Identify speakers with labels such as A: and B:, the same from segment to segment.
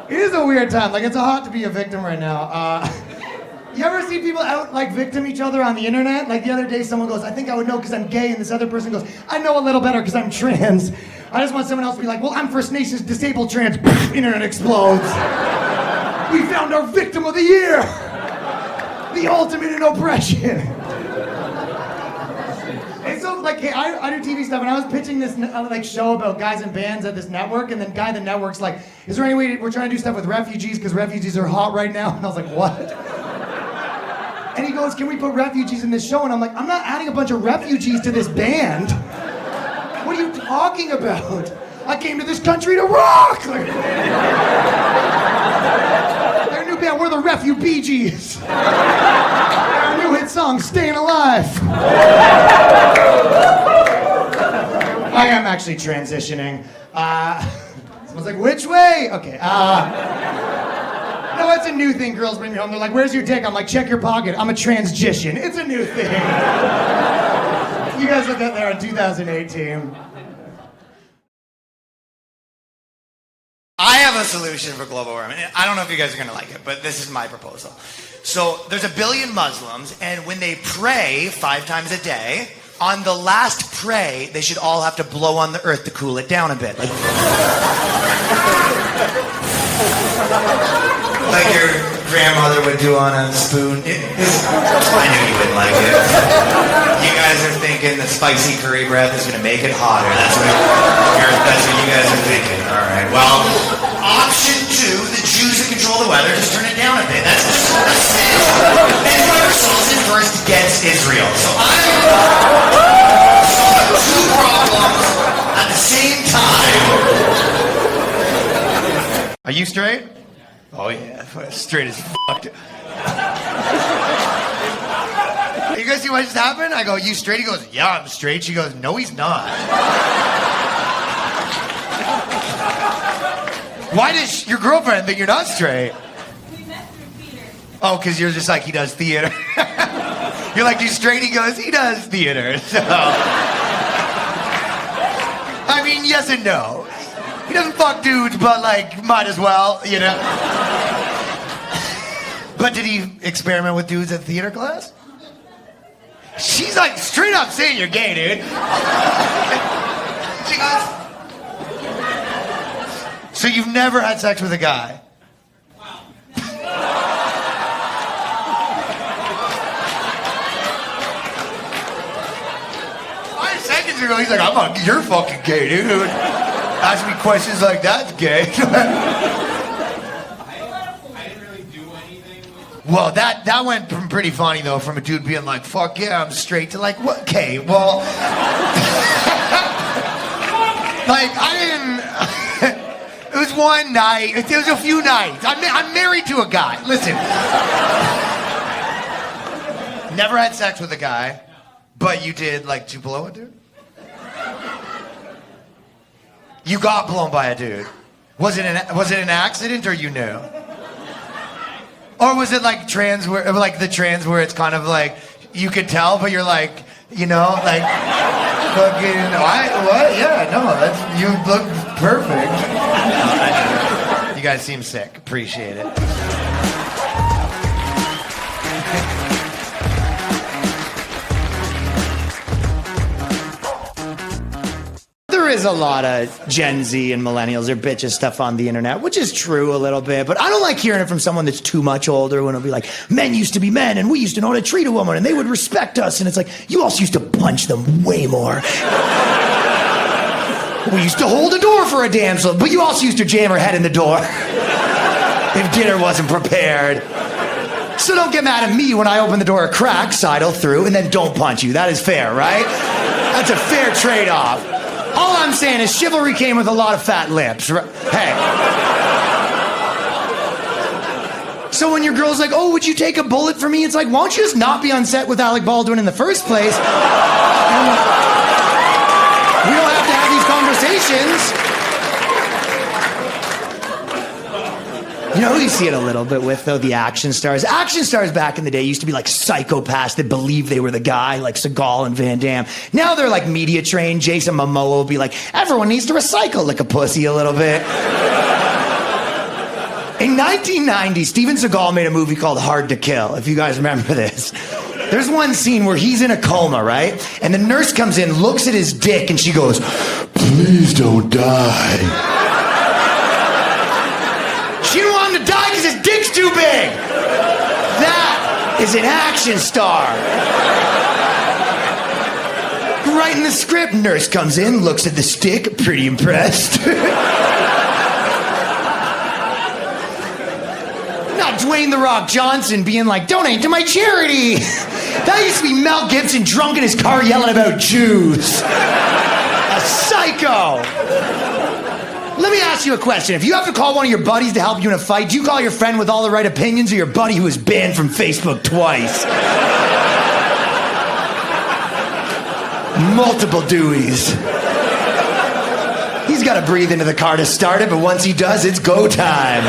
A: It is a weird time. Like, it's hot to be a victim right now. You ever see people out, like, victim each other on the internet? Like, the other day someone goes, I think I would know because I'm gay, and this other person goes, I know a little better because I'm trans. I just want someone else to be like, well, I'm First Nations disabled trans. Internet explodes. We found our victim of the year. The ultimate in oppression. It's so, like, hey, I do TV stuff, and I was pitching this like show about guys in bands at this network, and then guy at the network's like, is there any way we're trying to do stuff with refugees because refugees are hot right now? And I was like, what? And he goes, can we put refugees in this show? And I'm like, I'm not adding a bunch of refugees to this band. What are you talking about? I came to this country to rock! Like, their new band, we're the Refugees. Our new hit song, Staying Alive. I am actually transitioning. Someone's like, which way? Okay, no, it's a new thing. Girls bring me home. They're like, where's your dick? I'm like, check your pocket. I'm a transgition. It's a new thing. You guys look out there in 2018.
B: I have a solution for global warming. I don't know if you guys are going to like it, but this is my proposal. So there's 1 billion Muslims, and when they pray 5 times a day, on the last pray, they should all have to blow on the earth to cool it down a bit. Like your grandmother would do on a spoon. I knew you wouldn't like it. You guys are thinking the spicy curry breath is going to make it hotter. That's what you guys are thinking. All right. Well, option 2, the Jews that control the weather, just turn it down a bit. That's it. And whoever solves it first gets Israel. So I'm solving 2 problems at the same time. Are you straight? Oh yeah, straight as fuck. You guys see what just happened? I go, you straight? He goes, yeah, I'm straight. She goes, no, he's not. Why does your girlfriend think you're not straight?
C: We met through theater.
B: Oh, because you're just like, he does theater. You're like, you straight? He goes, he does theater. So, I mean, yes and no. He doesn't fuck dudes, but like, might as well, you know? But did he experiment with dudes at theater class? She's like, straight up saying you're gay, dude. She goes, so you've never had sex with a guy?
C: Wow.
B: 5 seconds ago, he's like, you're fucking gay, dude. Ask me questions like that's gay.
D: I didn't really do anything.
B: Well, that went from pretty funny though, from a dude being like, "Fuck yeah, I'm straight," to like, "What? Okay, well, like I didn't." It was one night. It was a few nights. I'm married to a guy. Listen, never had sex with a guy, but you did like to blow a dude. You got blown by a dude. Was it an accident or you knew? Or was it like the trans where it's kind of like you could tell, but you're like, you know, like fucking what? Yeah, no, you look perfect. You guys seem sick. Appreciate it. There is a lot of Gen Z and millennials or bitches stuff on the internet, which is true a little bit, but I don't like hearing it from someone that's too much older when it'll be like, men used to be men and we used to know how to treat a woman and they would respect us, and it's like, you also used to punch them way more. We used to hold a door for a damsel, but you also used to jam her head in the door if dinner wasn't prepared. So don't get mad at me when I open the door a crack, sidle through, and then don't punch you. That is fair, right? That's a fair trade-off. All I'm saying is chivalry came with a lot of fat lips. Hey. So when your girl's like, oh, would you take a bullet for me? It's like, why don't you just not be on set with Alec Baldwin in the first place? We don't have to have these conversations. You know who you see it a little bit with, though? The action stars. Action stars back in the day used to be like psychopaths that believed they were the guy, like Seagal and Van Damme. Now they're like media trained. Jason Momoa will be like, everyone needs to recycle like a pussy a little bit.
A: In 1990, Steven Seagal made a movie called Hard to Kill, if you guys remember this. There's one scene where he's in a coma, right? And the nurse comes in, looks at his dick, and she goes, "Please don't die." She didn't want him to die because his dick's too big. That is an action star. Writing the script, nurse comes in, looks at the stick, pretty impressed. Not Dwayne "The Rock" Johnson being like, "Donate to my charity." That used to be Mel Gibson drunk in his car yelling about Jews. A psycho. Let me ask you a question. If you have to call one of your buddies to help you in a fight, do you call your friend with all the right opinions or your buddy who was banned from Facebook twice? Multiple Deweys. He's got to breathe into the car to start it, but once he does, it's go time.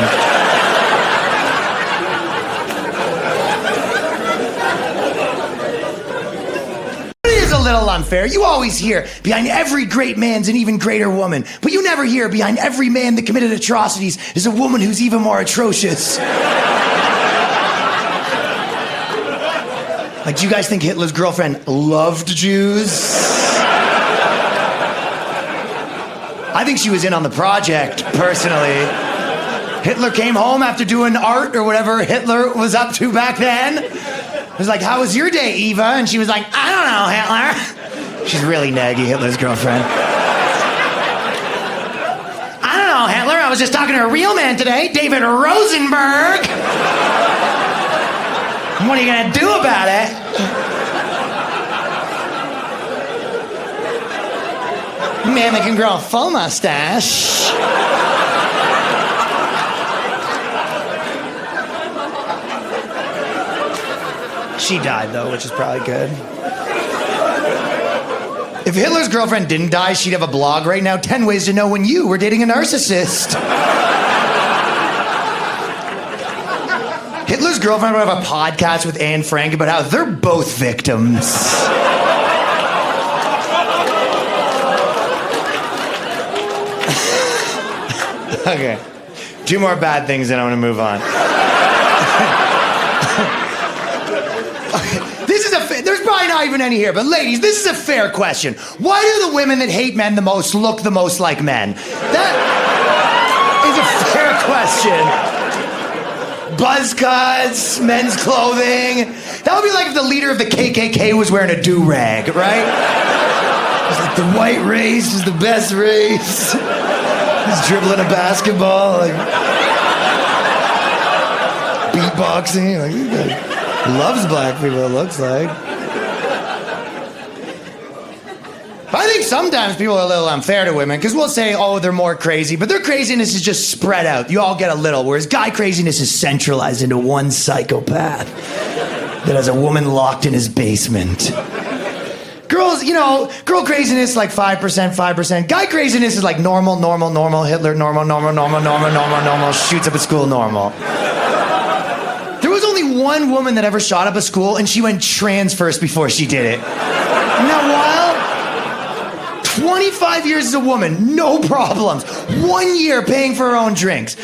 A: A little unfair. You always hear behind every great man's an even greater woman, but you never hear behind every man that committed atrocities is a woman who's even more atrocious. Like, do you guys think Hitler's girlfriend loved Jews? I think she was in on the project, personally. Hitler came home after doing art or whatever Hitler was up to back then. I was like, "How was your day, Eva?" And she was like, "I don't know, Hitler." She's really naggy, Hitler's girlfriend. "I don't know, Hitler. I was just talking to a real man today, David Rosenberg." "What are you going to do about it?" "Man that can grow a full mustache." She died, though, which is probably good. If Hitler's girlfriend didn't die, she'd have a blog right now, 10 ways to know when you were dating a narcissist. Hitler's girlfriend would have a podcast with Anne Frank about how they're both victims. Okay. 2 more bad things, and I'm going to move on. There's probably not even any here, but ladies, this is a fair question. Why do the women that hate men the most look the most like men? That is a fair question. Buzz cuts, men's clothing. That would be like if the leader of the KKK was wearing a do-rag, right? It's like the white race is the best race. He's dribbling a basketball, like beatboxing, like this guy loves black people, it looks like. I think sometimes people are a little unfair to women, because we'll say, "Oh, they're more crazy," but their craziness is just spread out. You all get a little, whereas guy craziness is centralized into one psychopath that has a woman locked in his basement. Girls, girl craziness like 5%, 5%. Guy craziness is like normal, Hitler, normal, shoots up at school, normal. There was only one woman that ever shot up a school, and she went trans first before she did it. Isn't that wild? 25 years as a woman, no problems. 1 year paying for her own drinks.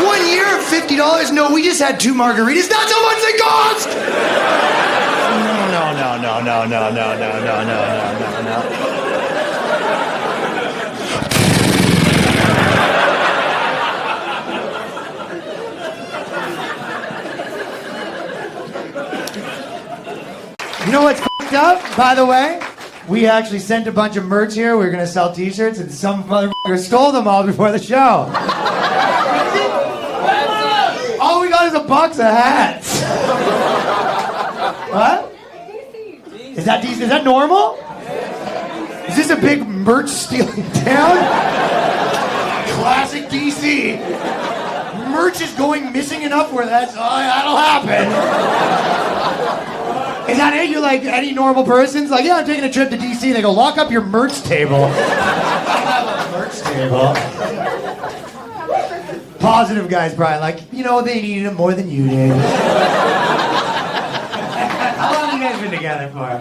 A: One year, $50? No, we just had 2 margaritas. That's how much they cost! No. You know what's fucked up, by the way? We actually sent a bunch of merch here. We were going to sell t-shirts, and some motherfucker stole them all before the show. All we got is a box of hats. What? Is that decent? Is that normal? Is this a big merch stealing town? Classic DC. Merch is going missing enough where that'll happen. Is that it? You're like any normal person's like, "Yeah, I'm taking a trip to DC." They go, "Lock up your merch table." Merch table. Positive guys, Brian. Like, they needed it more than you did. How long have you guys been together for?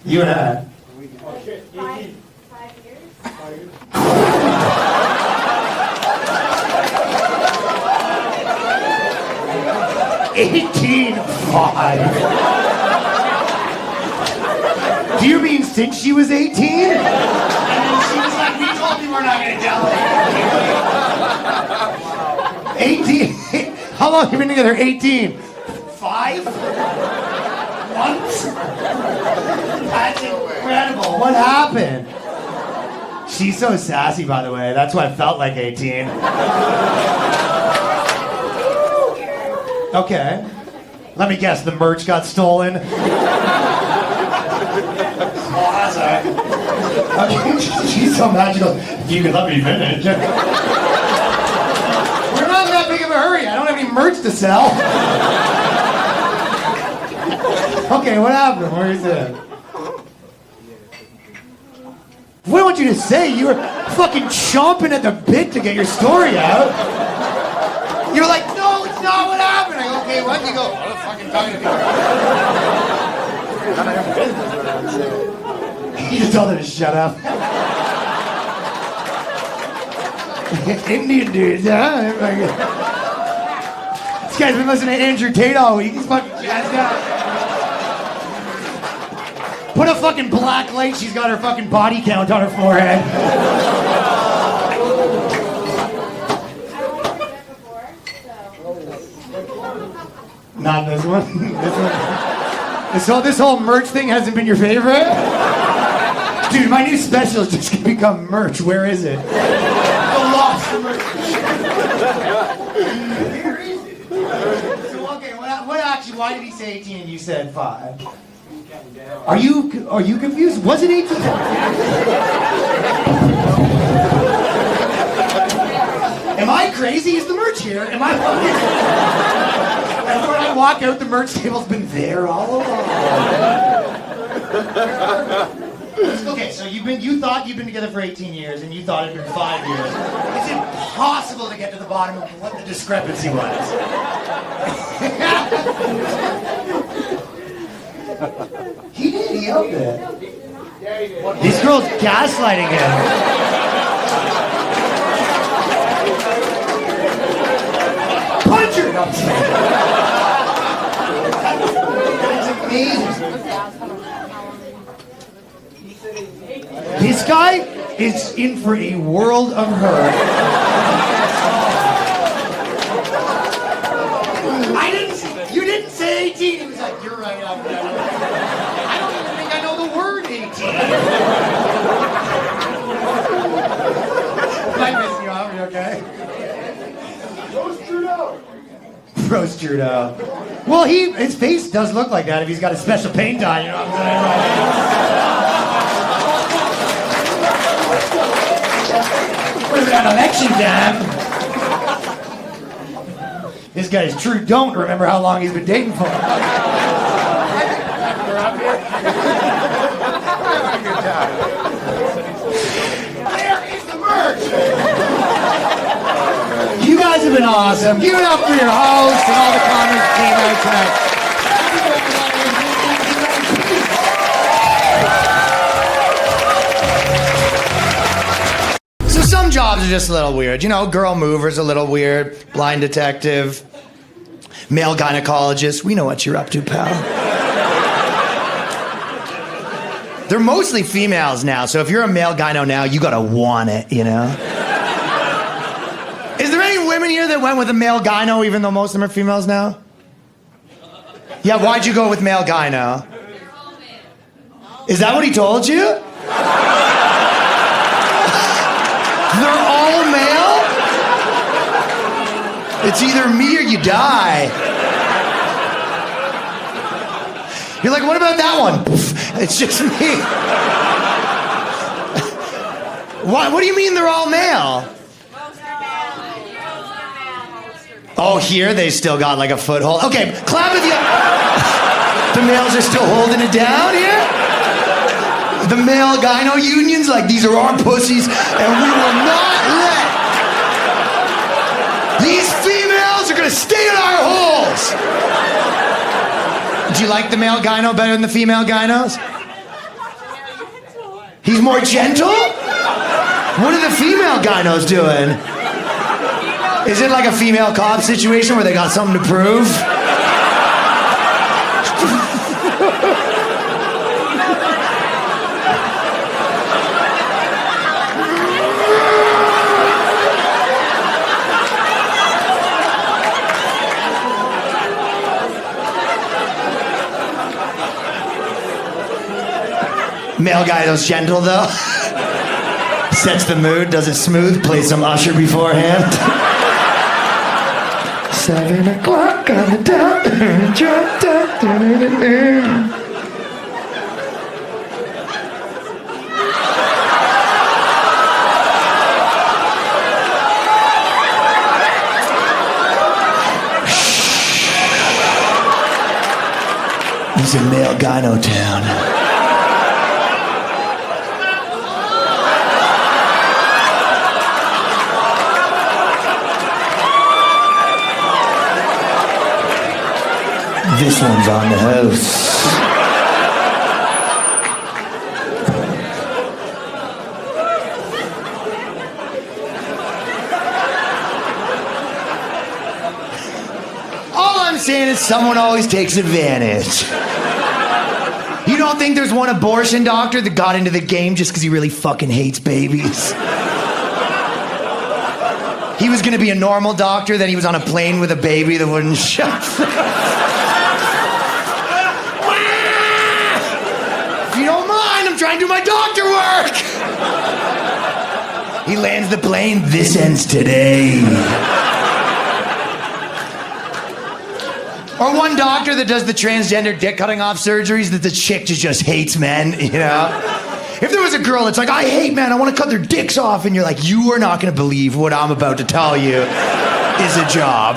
A: You and I.
C: 5 years.
A: 18. 5. Do you mean since she was 18? And then she was like, we told you we're not going to tell her. 18. How long have you been together? 18. 5? Once? That's incredible. What happened? She's so sassy, by the way. That's why I felt like 18. Okay. Let me guess, the merch got stolen. Oh, that's all right. Okay, she's so magical. You can let me finish. We're not in that big of a hurry. I don't have any merch to sell. Okay, what happened? Where is it? What do I want you to say? You were fucking chomping at the bit to get your story out. You were like, no, it's not what happened. I go, okay, what? You go, I'm fucking talking to me. You just told her to shut up. Indian dudes, huh? This guy's been listening to Andrew Tate all week. He's fucking jazzed out. Put a fucking black light. She's got her fucking body count on her forehead.
C: I only did it before, so.
A: Not this one. This one. This whole merch thing hasn't been your favorite? Dude, my new special is just gonna become merch. Where is it? The lost merch. Where is it? So okay, what actually? Why did he say 18 and you said 5? Are you confused? Was it 18? Am I crazy? Is the merch here? Am I fucking... And when I walk out, the merch table's been there all along. Okay, so you thought you'd been together for 18 years, and you thought it'd been 5 years. It's impossible to get to the bottom of what the discrepancy was. He did. He helped it. This girl's gaslighting him. Punch her! No, that's amazing. This guy is in for a world of hurt. You didn't say 18. He was like, you're right. I don't even think I know the word 18. Am I missing you off? Are you okay? Roast Trudeau. Well, his face does look like that if he's got a special paint on, you know what I'm saying? What about election time? This guy's true don't remember how long he's been dating for. Where is the merch? You guys have been awesome. Give it up for your host and all the comments came out tonight. So some jobs are just a little weird. You know, girl mover's a little weird. Blind detective. Male gynecologist. We know what you're up to, pal. They're mostly females now, so if you're a male gyno now, you gotta want it, you know? Is there any women here that went with a male gyno even though most of them are females now? Yeah, why'd you go with male gyno? Is that what he told you? They're all male? It's either me or you die. You're like, what about that one? It's just me. What do you mean they're all male? Oh, here they still got like a foothold. Okay, clap if you... The males are still holding it down here? The male gyno unions, like, these are our pussies, and we will not let... These females are gonna stay in our holes! Do you like the male gyno better than the female gynos? He's more gentle? What are the female gynos doing? Is it like a female cop situation where they got something to prove? Male gyno's gentle though. Sets the mood, does it smooth, plays some Usher beforehand. 7 o'clock on the dot. He's in male gyno town. This one's on the house. All I'm saying is someone always takes advantage. You don't think there's one abortion doctor that got into the game just because he really fucking hates babies? He was gonna be a normal doctor, then he was on a plane with a baby that wouldn't shut. If you don't mind, I'm trying to do my doctor work. He lands the plane, this ends today. Or one doctor that does the transgender dick cutting off surgeries that the chick just hates men, you know? If there was a girl that's like, I hate men, I want to cut their dicks off, and you're like, you are not going to believe what I'm about to tell you is a job.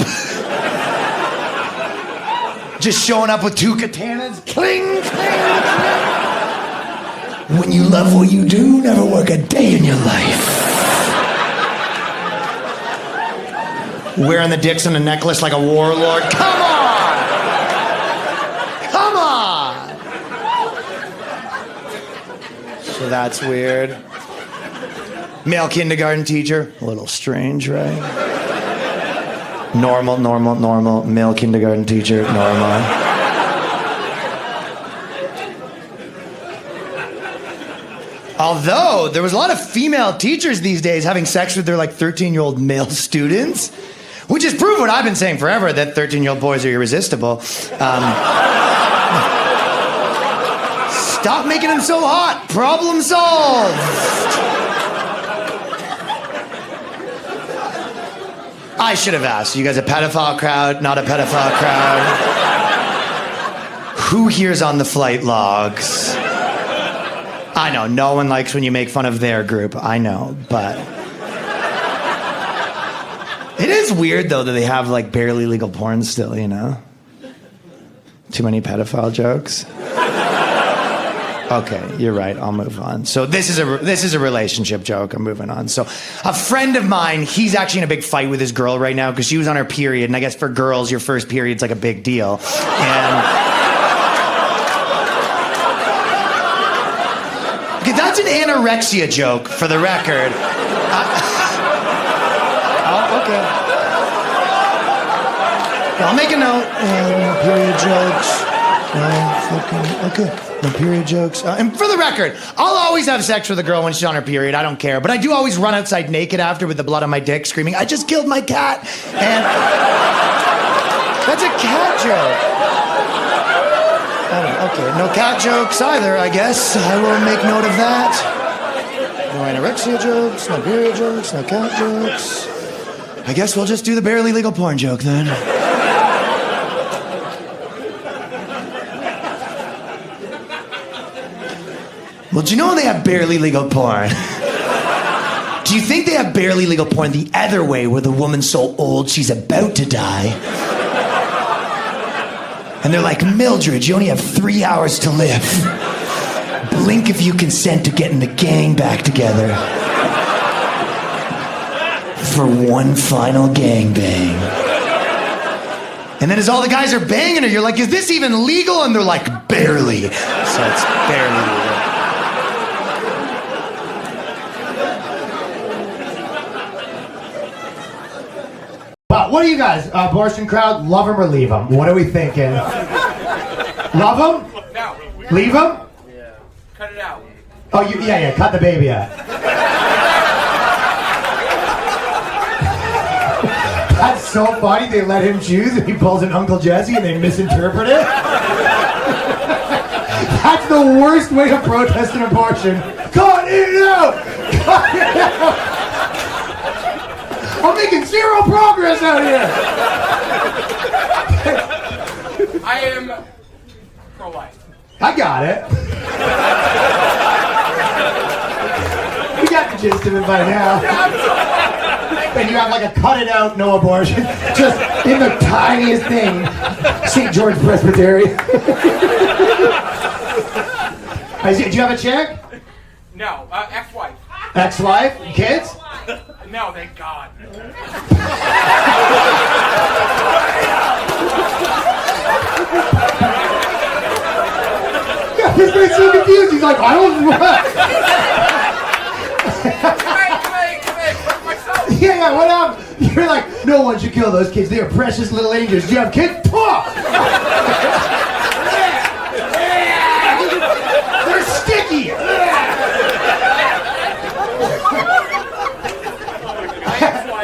A: Just showing up with 2 katanas, cling, cling, cling. When you love what you do, never work a day in your life. Wearing the dicks on a necklace like a warlord. Come on! Come on! So that's weird. Male kindergarten teacher. A little strange, right? Normal, normal, normal. Male kindergarten teacher. Normal. Although, there was a lot of female teachers these days having sex with their, like, 13-year-old male students, which has proved what I've been saying forever, that 13-year-old boys are irresistible. Stop making them so hot. Problem solved. I should have asked. You guys a pedophile crowd? Not a pedophile crowd? Who here's on the flight logs? I know, no one likes when you make fun of their group. I know, but... It is weird, though, that they have, like, barely legal porn still, you know? Too many pedophile jokes? Okay, you're right, I'll move on. So this is a relationship joke, I'm moving on. So a friend of mine, he's actually in a big fight with his girl right now because she was on her period, and I guess for girls, your first period's like a big deal. And... Okay, that's an anorexia joke, for the record. Oh, okay. Yeah, I'll make a note. No period jokes. Okay. No period jokes. And for the record, I'll always have sex with a girl when she's on her period. I don't care. But I do always run outside naked after with the blood on my dick, screaming, I just killed my cat. And that's a cat joke. Oh, okay, no cat jokes either, I guess. I will make note of that. No anorexia jokes, no period jokes, no cat jokes. I guess we'll just do the barely legal porn joke then. Well, do you know when they have barely legal porn? Do you think they have barely legal porn the other way where the woman's so old she's about to die? And they're like, Mildred, you only have 3 hours to live. Blink if you consent to getting the gang back together. For one final gangbang. And then as all the guys are banging her, you're like, is this even legal? And they're like, barely. So it's barely legal. you guys? Abortion crowd, love him or leave him? What are we thinking? Love him?
D: No.
A: Leave him?
D: Yeah. Cut it out.
A: Oh, yeah, cut the baby out. That's so funny. They let him choose and he pulls an Uncle Jesse and they misinterpret it. That's the worst way to protest an abortion. Cut it out! Cut it out! I'm making zero progress out here!
D: I am pro-life.
A: I got it. You got the gist of it by now. And you have like a cut it out, no abortion, just in the tiniest thing. St. George Presbytery. Do you have a chick?
D: No. Ex-wife.
A: Ex-wife? Kids?
D: No, thank God.
A: Yeah, this guy's so confused. He's like, I don't. Yeah, what up? You're like, no one should kill those kids. They are precious little angels. Do you have kids? Talk! They're sticky!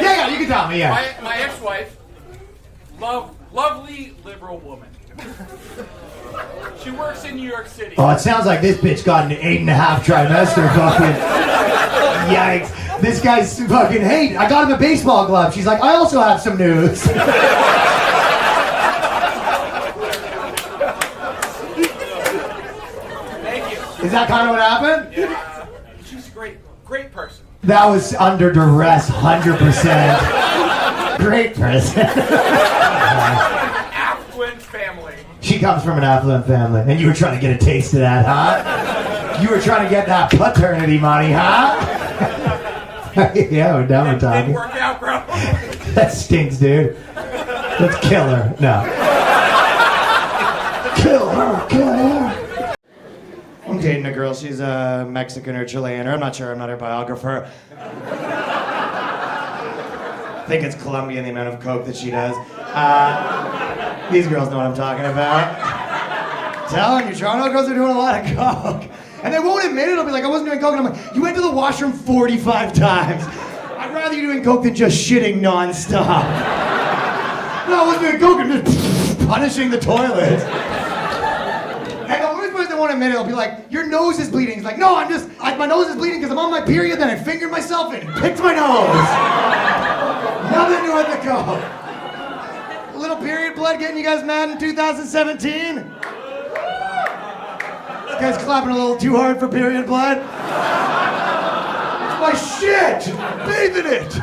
A: Yeah, you can tell me, yeah.
D: My ex-wife, lovely liberal woman. She works in New York City.
A: Oh, it sounds like this bitch got an 8.5 trimester fucking. Yikes. This guy's fucking, hey, I got him a baseball glove. She's like, I also have some news.
D: Thank you.
A: Is that kind of what happened?
D: Yeah. She's a great person.
A: That was under duress, 100%. Great person.
D: Affluent family.
A: She comes from an affluent family, and you were trying to get a taste of that, huh? You were trying to get that paternity money, huh? Yeah, we're done with talking.
D: Didn't work out, bro.
A: That stinks, dude. Let's kill her. No. Kill her, kill her. I'm dating a girl. She's a Mexican or Chilean, or I'm not sure. I'm not her biographer. I think it's Colombian, the amount of coke that she does. These girls know what I'm talking about. Telling you, Toronto girls are doing a lot of coke. And they won't admit it. They'll be like, I wasn't doing coke. And I'm like, you went to the washroom 45 times. I'd rather you doing coke than just shitting nonstop. No, I wasn't doing coke. I'm just punishing the toilet. And the worst part is they won't admit it. They'll be like, your nose is bleeding. He's like, no, my nose is bleeding because I'm on my period. Then I fingered myself and picked my nose. Nothing to do with the coke. A little period blood getting you guys mad in 2017? This guy's clapping a little too hard for period blood. My shit! Bathe in it!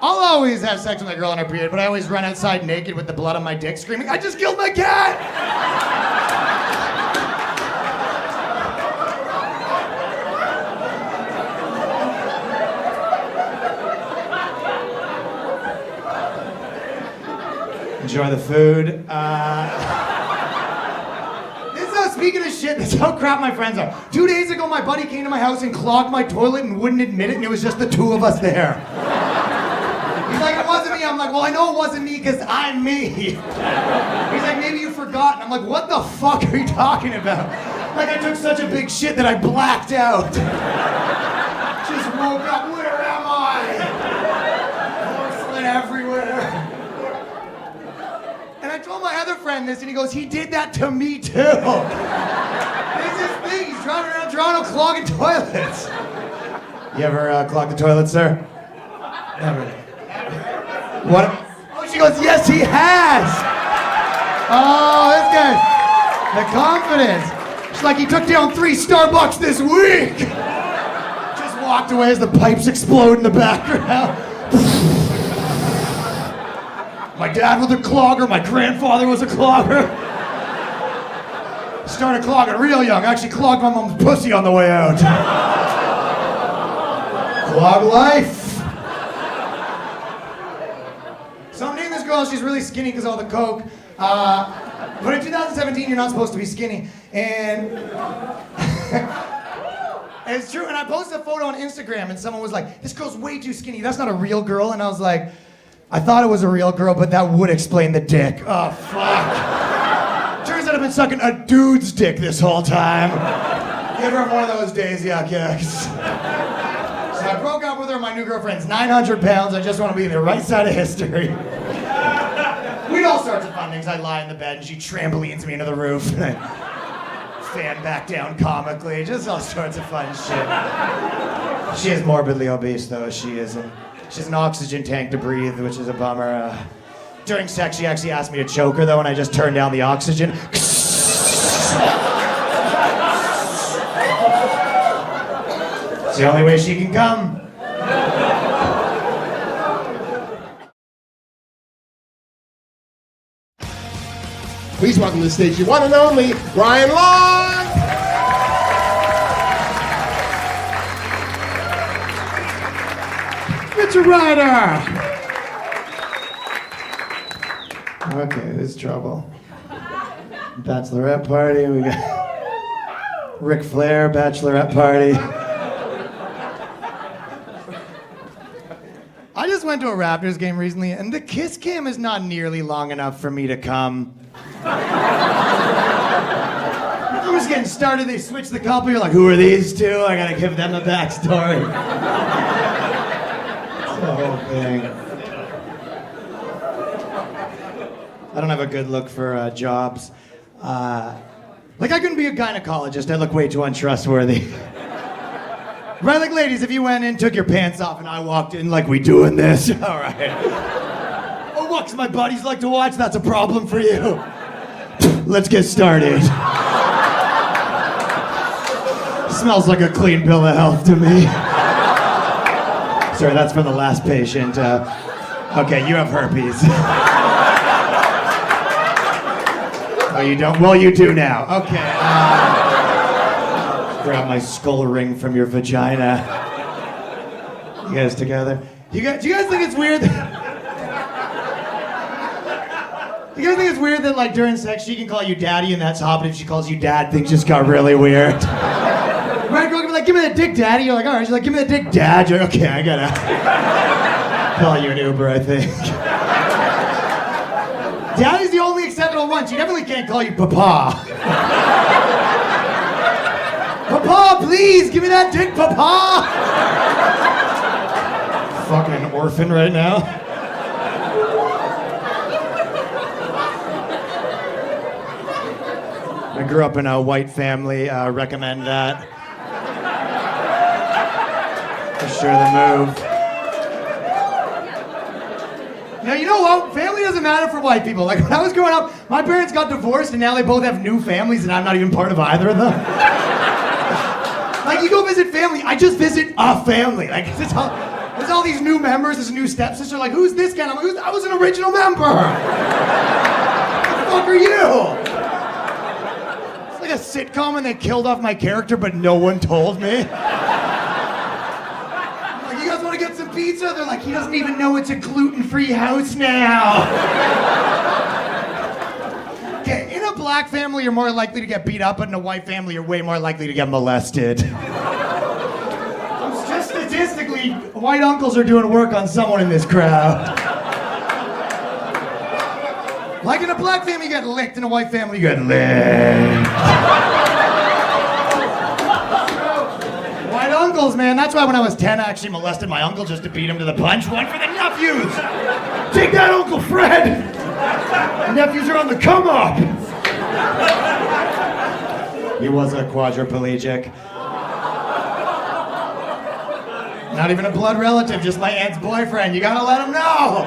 A: I'll always have sex with a girl on her period, but I always run outside naked with the blood on my dick screaming, I just killed my cat! Enjoy the food. Speaking of shit, that's how crap my friends are. 2 days ago, my buddy came to my house and clogged my toilet and wouldn't admit it, and it was just the two of us there. He's like, it wasn't me. I'm like, well, I know it wasn't me because I'm me. He's like, maybe you forgot. And I'm like, what the fuck are you talking about? Like, I took such a big shit that I blacked out. Just woke up, where am I? Porcelain everywhere. And I told my other friend this, and he goes, he did that to me too. It's his thing. He's driving around Toronto clogging toilets. You ever clog the toilet, sir? Never. What? Oh, she goes, yes, he has. Oh, this guy. The confidence. She's like, he took down 3 Starbucks this week. Just walked away as the pipes explode in the background. My dad was a clogger, my grandfather was a clogger. Started clogging real young. I actually clogged my mom's pussy on the way out. Clog life. So I'm dating this girl, she's really skinny because of all the coke. But in 2017, you're not supposed to be skinny. And it's true, and I posted a photo on Instagram and someone was like, this girl's way too skinny. That's not a real girl. And I was like, I thought it was a real girl, but that would explain the dick. Oh, fuck. Turns out I've been sucking a dude's dick this whole time. You ever have one of those days? Yuck, yuck. So I broke up with her. My new girlfriend's 900 pounds. I just want to be on the right side of history. We had all sorts of fun things. I lie in the bed and she trampolines me into the roof. And I fan back down comically. Just all sorts of fun shit. She is morbidly obese, though. She has an oxygen tank to breathe, which is a bummer. During sex, she actually asked me to choke her, though, and I just turned down the oxygen. It's the only way she can come.
E: Please welcome to the stage your one and only Brian Long.
A: Richard Ryder. Okay, there's trouble. Bachelorette party. We got Ric Flair bachelorette party. I just went to a Raptors game recently, and the kiss cam is not nearly long enough for me to come. I was getting started, they switched the couple, you're like, who are these two? I gotta give them the backstory. It's the whole thing. I don't have a good look for jobs. Like, I couldn't be a gynecologist, I look way too untrustworthy. Right, like, ladies, if you went in, took your pants off, and I walked in like we doing this, all right. Oh, what, 'cause my buddies like to watch? That's a problem for you. Let's get started. Smells like a clean bill of health to me. Sorry, that's for the last patient. Okay, you have herpes. Oh, you don't? Well, you do now. Okay. Grab my skull ring from your vagina. You guys together? Do you guys think it's weird? Do you guys think it's weird that, like, during sex she can call you daddy and that's hot, but if she calls you dad, things just got really weird? Right, girl can be like, give me that dick, daddy. You're like, all right. She's like, give me that dick, dad. You're like, okay, I gotta call you an Uber, I think. Daddy's the only acceptable one. She definitely can't call you papa. Papa, please, give me that dick, papa. Fucking orphan right now. I grew up in a white family, recommend that. For sure the move. Now, you know what? Family doesn't matter for white people. Like, when I was growing up, my parents got divorced and now they both have new families and I'm not even part of either of them. Like, you go visit family, I just visit a family. Like, there's all these new members, this new stepsister, like, who's this guy? I'm like, I was an original member. What the fuck are you? It's like a sitcom and they killed off my character, but no one told me. Like, you guys want to get some pizza? They're like, he doesn't even know it's a gluten-free house now. Okay, in a black family, you're more likely to get beat up, but in a white family, you're way more likely to get molested. Just statistically, white uncles are doing work on someone in this crowd. Like in a black family, you get licked. In a white family, you get licked. White uncles, man. That's why when I was 10, I actually molested my uncle just to beat him to the punch. One for the nephews. Take that, Uncle Fred. The nephews are on the come up. He was a quadriplegic. Not even a blood relative, just my aunt's boyfriend. You gotta let him know.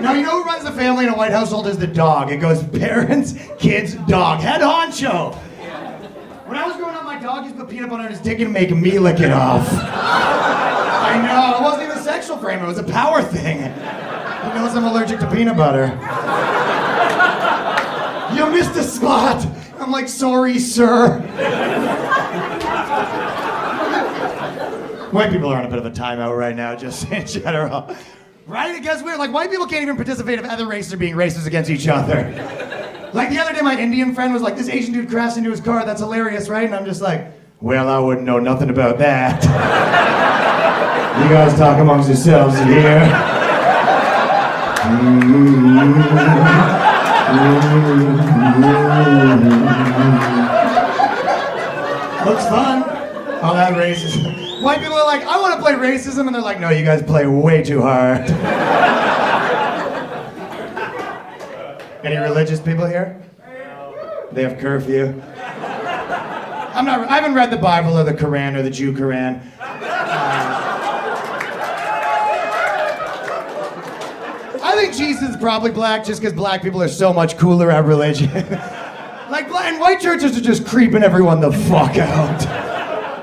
A: Now, you know who runs the family in a white household is the dog. It goes parents, kids, dog. Head honcho. When I was growing up, my dog used to put peanut butter on his dick and make me lick it off. I know, it wasn't even a sexual frame, it was a power thing. He knows I'm allergic to peanut butter. You missed a spot. I'm like, sorry, sir. White people are on a bit of a timeout right now, just in general. Right? It gets weird. Like, white people can't even participate if other races are being racist against each other. Like, the other day, my Indian friend was like, this Asian dude crashed into his car. That's hilarious, right? And I'm just like, well, I wouldn't know nothing about that. You guys talk amongst yourselves here. Looks fun. Oh, that racism. White people are like, I want to play racism, and they're like, no, you guys play way too hard. Any religious people here? They have curfew. I haven't read the Bible or the Quran or the Jew Quran. I think Jesus is probably black just because black people are so much cooler at religion. Like, and white churches are just creeping everyone the fuck out.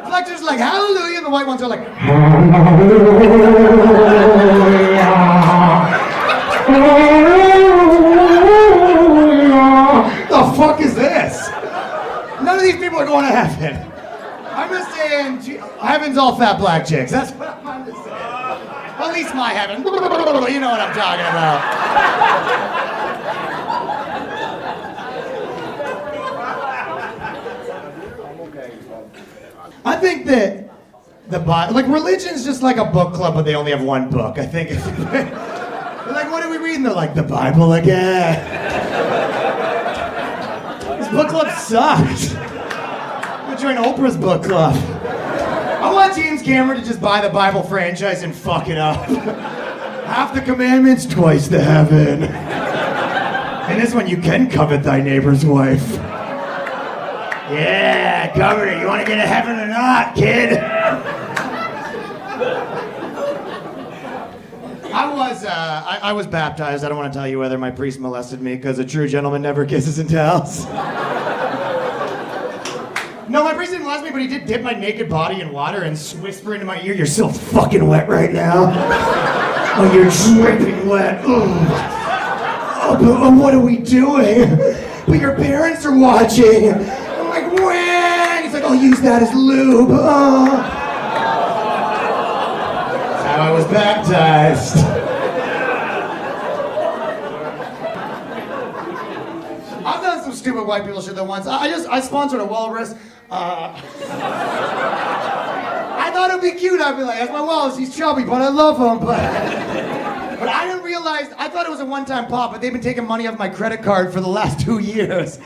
A: Black churches are like, hallelujah, and the white ones are like, the fuck is this? None of these people are going to heaven. I'm just saying, heaven's all fat black chicks. That's what I'm just saying. At least my heaven. You know what I'm talking about. I think that the Bible, like religion's just like a book club, but they only have one book. I think. They're like, what are we reading? They're like, the Bible again. This book club sucks. I'm gonna join Oprah's book club. I want James Cameron to just buy the Bible franchise and fuck it up. Half the commandments, twice the heaven. And this one, you can covet thy neighbor's wife. Yeah, covet her. You want to get to heaven or not, kid? I was baptized. I don't want to tell you whether my priest molested me because a true gentleman never kisses and tells. No, my priest didn't molest me, but he did dip my naked body in water and whisper into my ear, "You're so fucking wet right now. Oh, you're dripping wet. Oh, but what are we doing? But your parents are watching." I'm like, when? He's like, "I'll use that as lube." That's how I was baptized. I've done some stupid white people shit that once. I sponsored a walrus. I thought it'd be cute. I'd be like, "That's my walrus. He's chubby, but I love him." But I didn't realize. I thought it was a one-time pop, but they've been taking money off my credit card for the last 2 years.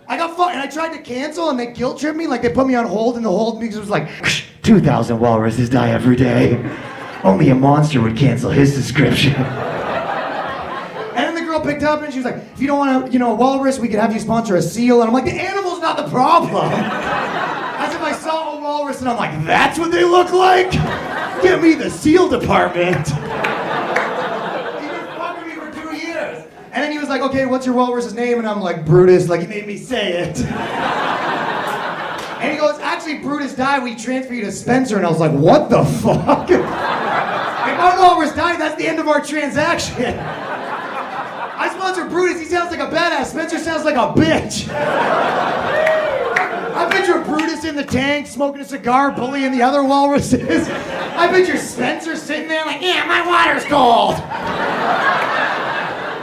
A: I got fucked, and I tried to cancel, and they guilt tripped me. Like they put me on hold, and the hold because it was like 2,000 walruses die every day. Only a monster would cancel his subscription. And then the girl picked up, and she was like, "If you don't want a walrus, we could have you sponsor a seal." And I'm like, "The animal's not the problem." As if I saw a walrus, and I'm like, "That's what they look like? Give me the seal department." And then he was like, "Okay, what's your walrus's name?" And I'm like, "Brutus," like he made me say it. And he goes, "Actually, Brutus died, we transfer you to Spencer." And I was like, "What the fuck?" If our walrus died, that's the end of our transaction. I sponsor Brutus, he sounds like a badass. Spencer sounds like a bitch. I picture Brutus in the tank, smoking a cigar, bullying the other walruses. I picture Spencer sitting there like, "Yeah, my water's cold.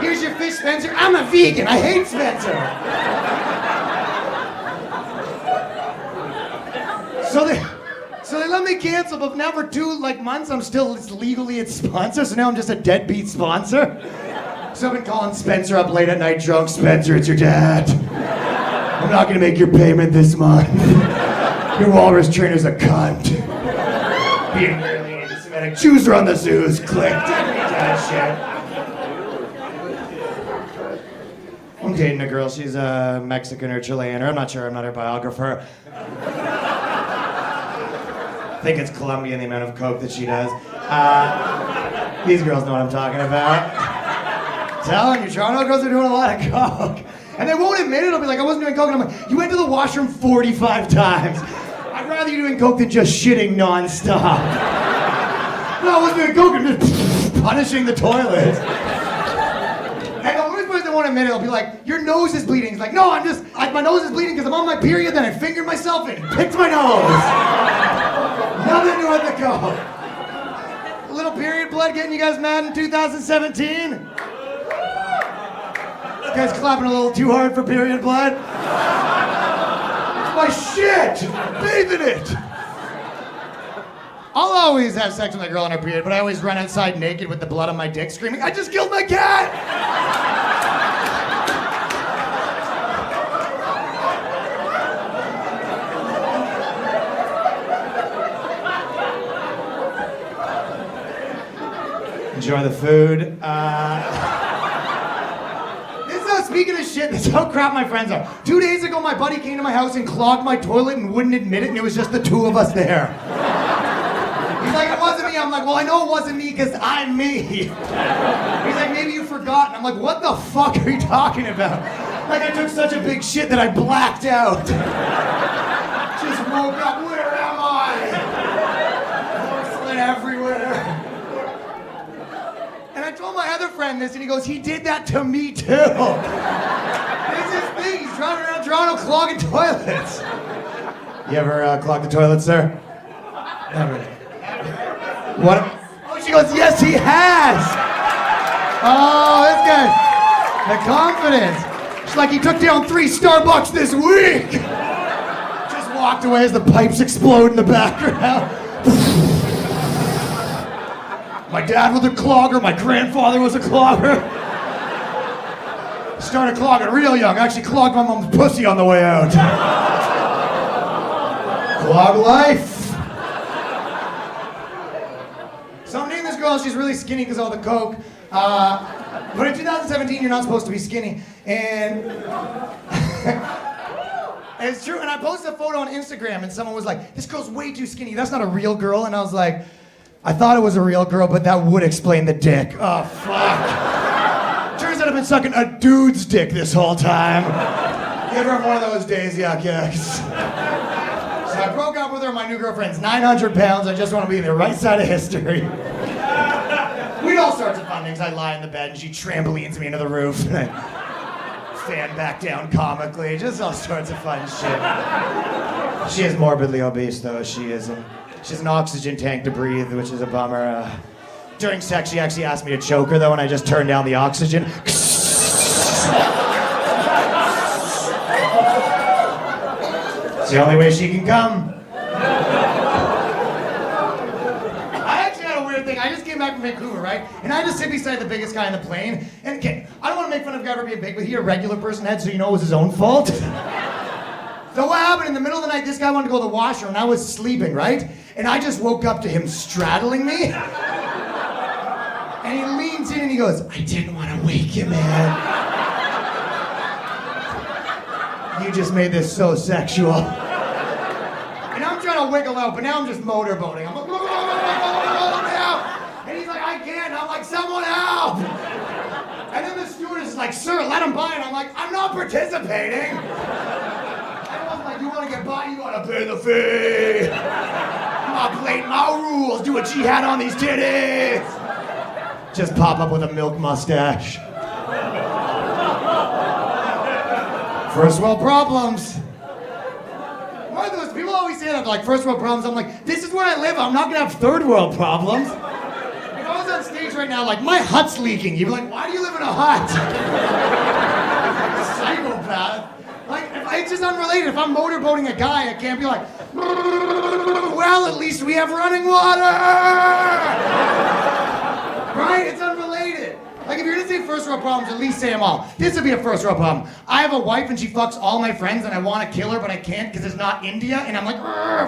A: Here's your fish, Spencer. I'm a vegan. I hate Spencer." So they let me cancel, but now for 2 months I'm still legally its sponsor. So now I'm just a deadbeat sponsor. So I've been calling Spencer up late at night drunk. "Spencer, it's your dad. I'm not gonna make your payment this month. Your walrus trainer's a cunt. Being really anti-Semitic. Chooser on the zoos. Click. Deadbeat dad shit." I'm dating a girl. She's a Mexican or Chilean, or I'm not sure. I'm not her biographer. I think it's Colombian, the amount of coke that she does. These girls know what I'm talking about. Telling you, Toronto girls are doing a lot of coke. And they won't admit it. They'll be like, "I wasn't doing coke." And I'm like, "You went to the washroom 45 times. I'd rather you doing coke than just shitting nonstop." "No, I wasn't doing coke. I'm just punishing the toilet." Won't admit it. I'll be like, "Your nose is bleeding." He's like, "No, my nose is bleeding because I'm on my period, then I fingered myself and picked my nose." Nothing to it to go. A little period blood getting you guys mad in 2017? You guys clapping a little too hard for period blood? My shit! Bathe in it! I'll always have sex with a girl on her period, but I always run outside naked with the blood on my dick screaming, I just killed my cat! Enjoy the food. Speaking of shit, that's how crap my friends are. 2 days ago, my buddy came to my house and clogged my toilet and wouldn't admit it, and it was just the two of us there. He's like, it wasn't me. I'm like, well, I know it wasn't me because I'm me. He's like, maybe you forgot. And I'm like, what the fuck are you talking about? Like, I took such a big shit that I blacked out. Just woke up, where am I? Porcelain everywhere. And I told my other friend this, and he goes, he did that to me too. It's his thing. He's driving around Toronto clogging toilets. You ever clogged the toilet, sir? Never. What? Oh, she goes, yes, he has. Oh, this guy. The confidence. She's like, he took down 3 Starbucks this week. Just walked away as the pipes explode in the background. My dad was a clogger, my grandfather was a clogger. Started clogging real young. Actually clogged my mom's pussy on the way out. Clog life. So I'm dating this girl, she's really skinny because of all the coke. But in 2017, you're not supposed to be skinny. And it's true, and I posted a photo on Instagram and someone was like, this girl's way too skinny, that's not a real girl. And I was like, I thought it was a real girl, but that would explain the dick. Oh, fuck. Turns out I've been sucking a dude's dick this whole time. You ever have one of those days? Yuck, yucks. So I broke up with her. My new girlfriend's 900 pounds. I just want to be on the right side of history. We had all sorts of fun things. I lie in the bed and she trampolines me into the roof. And I fan back down comically. Just all sorts of fun shit. She is morbidly obese, though. She has an oxygen tank to breathe, which is a bummer. During sex, she actually asked me to choke her, though, and I just turned down the oxygen. It's the only way she can come. I actually had a weird thing. I just came back from Vancouver, right? And I just sit beside the biggest guy on the plane. And okay, I don't want to make fun of a guy for being big, but he a regular person had, so you know it was his own fault. So what happened, in the middle of the night, this guy wanted to go to the washroom, and I was sleeping, right? And I just woke up to him straddling me. And he leans in and he goes, I didn't want to wake you, man. You just made this so sexual. And I'm trying to wiggle out, but now I'm just motorboating. I'm like, and he's like, I can't. And I'm like, someone help. And then the stewardess is like, sir, let him by. And I'm like, I'm not participating. Like, you want to get by, you got to pay the fee. My plate, my rules. Do what she had on these titties. Just pop up with a milk mustache. First world problems. Why are those people always say that, like, first world problems? I'm like, this is where I live. I'm not going to have third world problems. If I was on stage right now, like, my hut's leaking, you'd be like, why do you live in a hut? Psychopath. Like, it's just unrelated. If I'm motorboating a guy, I can't be like, well, at least we have running water! Right? It's unrelated. Like, if you're gonna say first world problems, at least say them all. This would be a first world problem. I have a wife and she fucks all my friends and I want to kill her, but I can't because it's not India, and I'm like,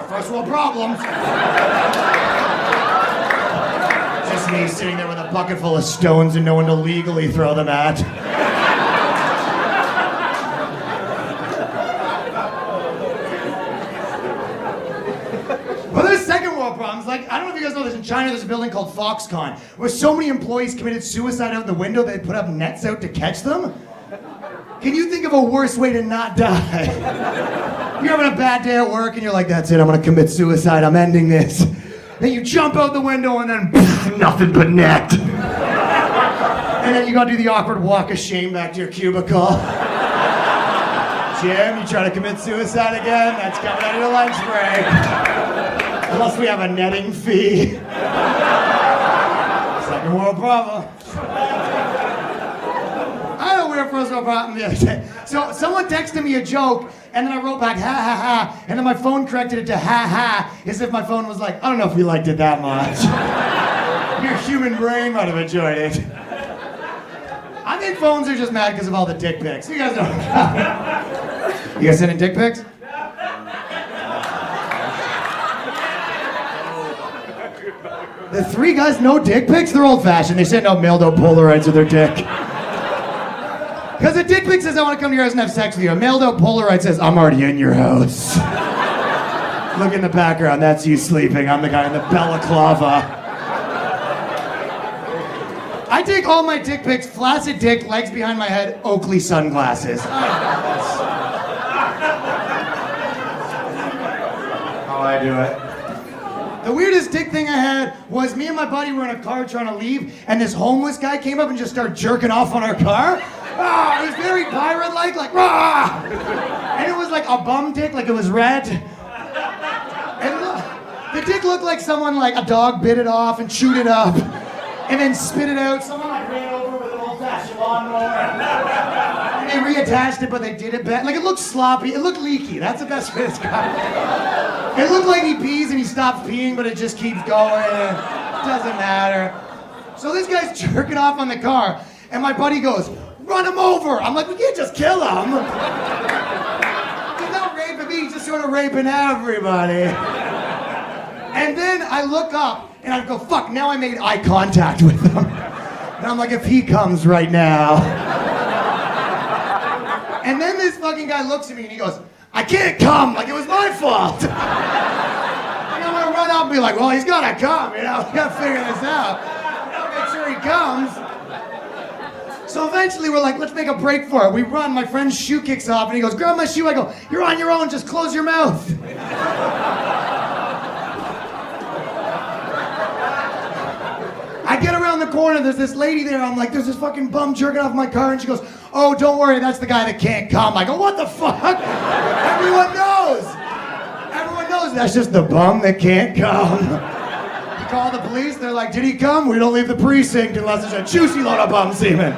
A: first world problems. Just me sitting there with a bucket full of stones and no one to legally throw them at. Problems. Like, I don't know if you guys know this, in China there's a building called Foxconn where so many employees committed suicide out the window that they put up nets out to catch them. Can you think of a worse way to not die? You're having a bad day at work and you're like, that's it, I'm gonna commit suicide, I'm ending this. Then you jump out the window and then nothing but net. And then you gotta do the awkward walk of shame back to your cubicle. Jim, you try to commit suicide again? That's coming out of your lunch break. Plus we have a netting fee. Second world problem. I had a weird first world problem the other day. So someone texted me a joke And then I wrote back, ha ha ha. And then my phone corrected it to ha ha, as if my phone was like, I don't know if you liked it that much. Your human brain might have enjoyed it. I think phones are just mad because of all the dick pics. You guys know. You guys sending dick pics? The three guys, no dick pics? They're old fashioned. They send out mailed out Polaroids with their dick. Because a dick pic says, I want to come to your house and have sex with you. A mailed out Polaroid says, I'm already in your house. Look in the background, that's you sleeping. I'm the guy in the balaclava. I take all my dick pics, flaccid dick, legs behind my head, Oakley sunglasses. How I do it. The weirdest dick thing I had was me and my buddy were in a car trying to leave, and this homeless guy came up and just started jerking off on our car. It was very pirate-like, like, rah! And it was like a bum dick, like it was red. And the dick looked like someone, like a dog bit it off and chewed it up, and then spit it out. Someone like ran over with an old-fashioned lawnmower. And they reattached it, but they did it bad. Like it looked sloppy, it looked leaky. That's the best way to describe it. It looked like he pees and he stops peeing, but it just keeps going. It doesn't matter. So this guy's jerking off on the car, and my buddy goes, run him over. I'm like, we can't just kill him. He's not raping me, he's just sort of raping everybody. And then I look up, and I go, fuck, now I made eye contact with him. And I'm like, if he comes right now. And then this fucking guy looks at me and he goes, I can't come, like it was my fault. And I'm gonna run up and be like, well, he's gotta come, you know, we gotta figure this out. Make sure he comes. So eventually we're like, let's make a break for it. We run, my friend's shoe kicks off and he goes, grab my shoe. I go, you're on your own, just close your mouth. I get around the corner, there's this lady there, I'm like, there's this fucking bum jerking off my car, and she goes, oh, don't worry, that's the guy that can't come. I go, what the fuck? Everyone knows. Everyone knows that's just the bum that can't come. You call the police, they're like, did he come? We don't leave the precinct unless there's a juicy load of bum semen.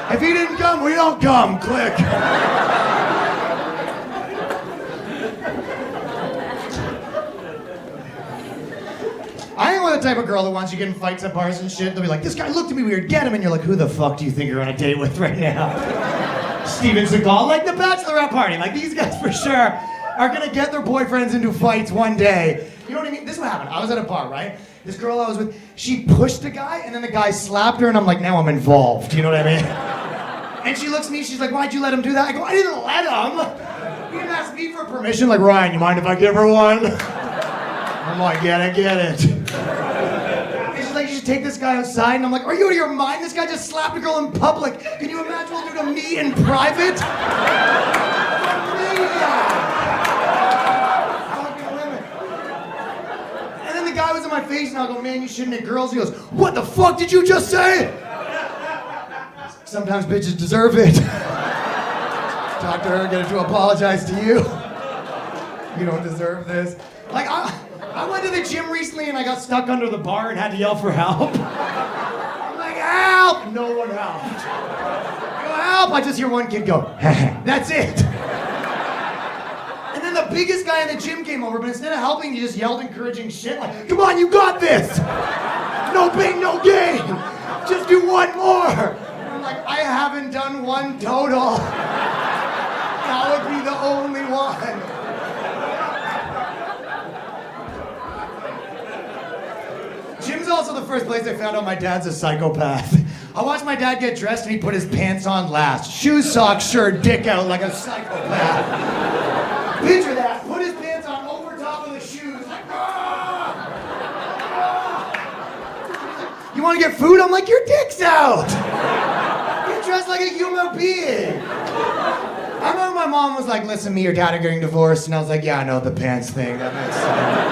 A: If he didn't come, we don't come. Click. I ain't one of the type of girl that wants you to get in fights at bars and shit. They'll be like, this guy looked at me weird, get him. And you're like, who the fuck do you think you're on a date with right now? Steven Seagal, like the bachelorette party. Like these guys for sure are gonna get their boyfriends into fights one day. You know what I mean? This is what happened. I was at a bar, right? This girl I was with, she pushed a guy and then the guy slapped her and I'm like, now I'm involved. You know what I mean? And she looks at me, she's like, why'd you let him do that? I go, I didn't let him. He didn't ask me for permission. Like, Ryan, you mind if I give her one? I'm like, get it. And she's like, you should take this guy outside. And I'm like, are you out of your mind? This guy just slapped a girl in public. Can you imagine what he'll do to me in private? Fucking women. And then the guy was in my face and I go, man, you shouldn't hit girls. He goes, what the fuck did you just say? Sometimes bitches deserve it. Talk to her, get her to apologize to you. You don't deserve this. Like, I went to the gym recently and I got stuck under the bar and had to yell for help. I'm like, help! No one helped. I go, help! I just hear one kid go, that's it. And then the biggest guy in the gym came over, but instead of helping, he just yelled encouraging shit like, come on, you got this! No pain, no gain! Just do one more! And I'm like, I haven't done one total. That would be the only one. Gym's also the first place I found out my dad's a psychopath. I watched my dad get dressed and he put his pants on last. Shoes, socks, shirt, dick out like a psychopath. Picture that. Put his pants on over top of the shoes. Like, you want to get food? I'm like, your dick's out. You're dressed like a human being. I remember my mom was like, listen, me and your dad are getting divorced. And I was like, yeah, I know the pants thing. That makes sense.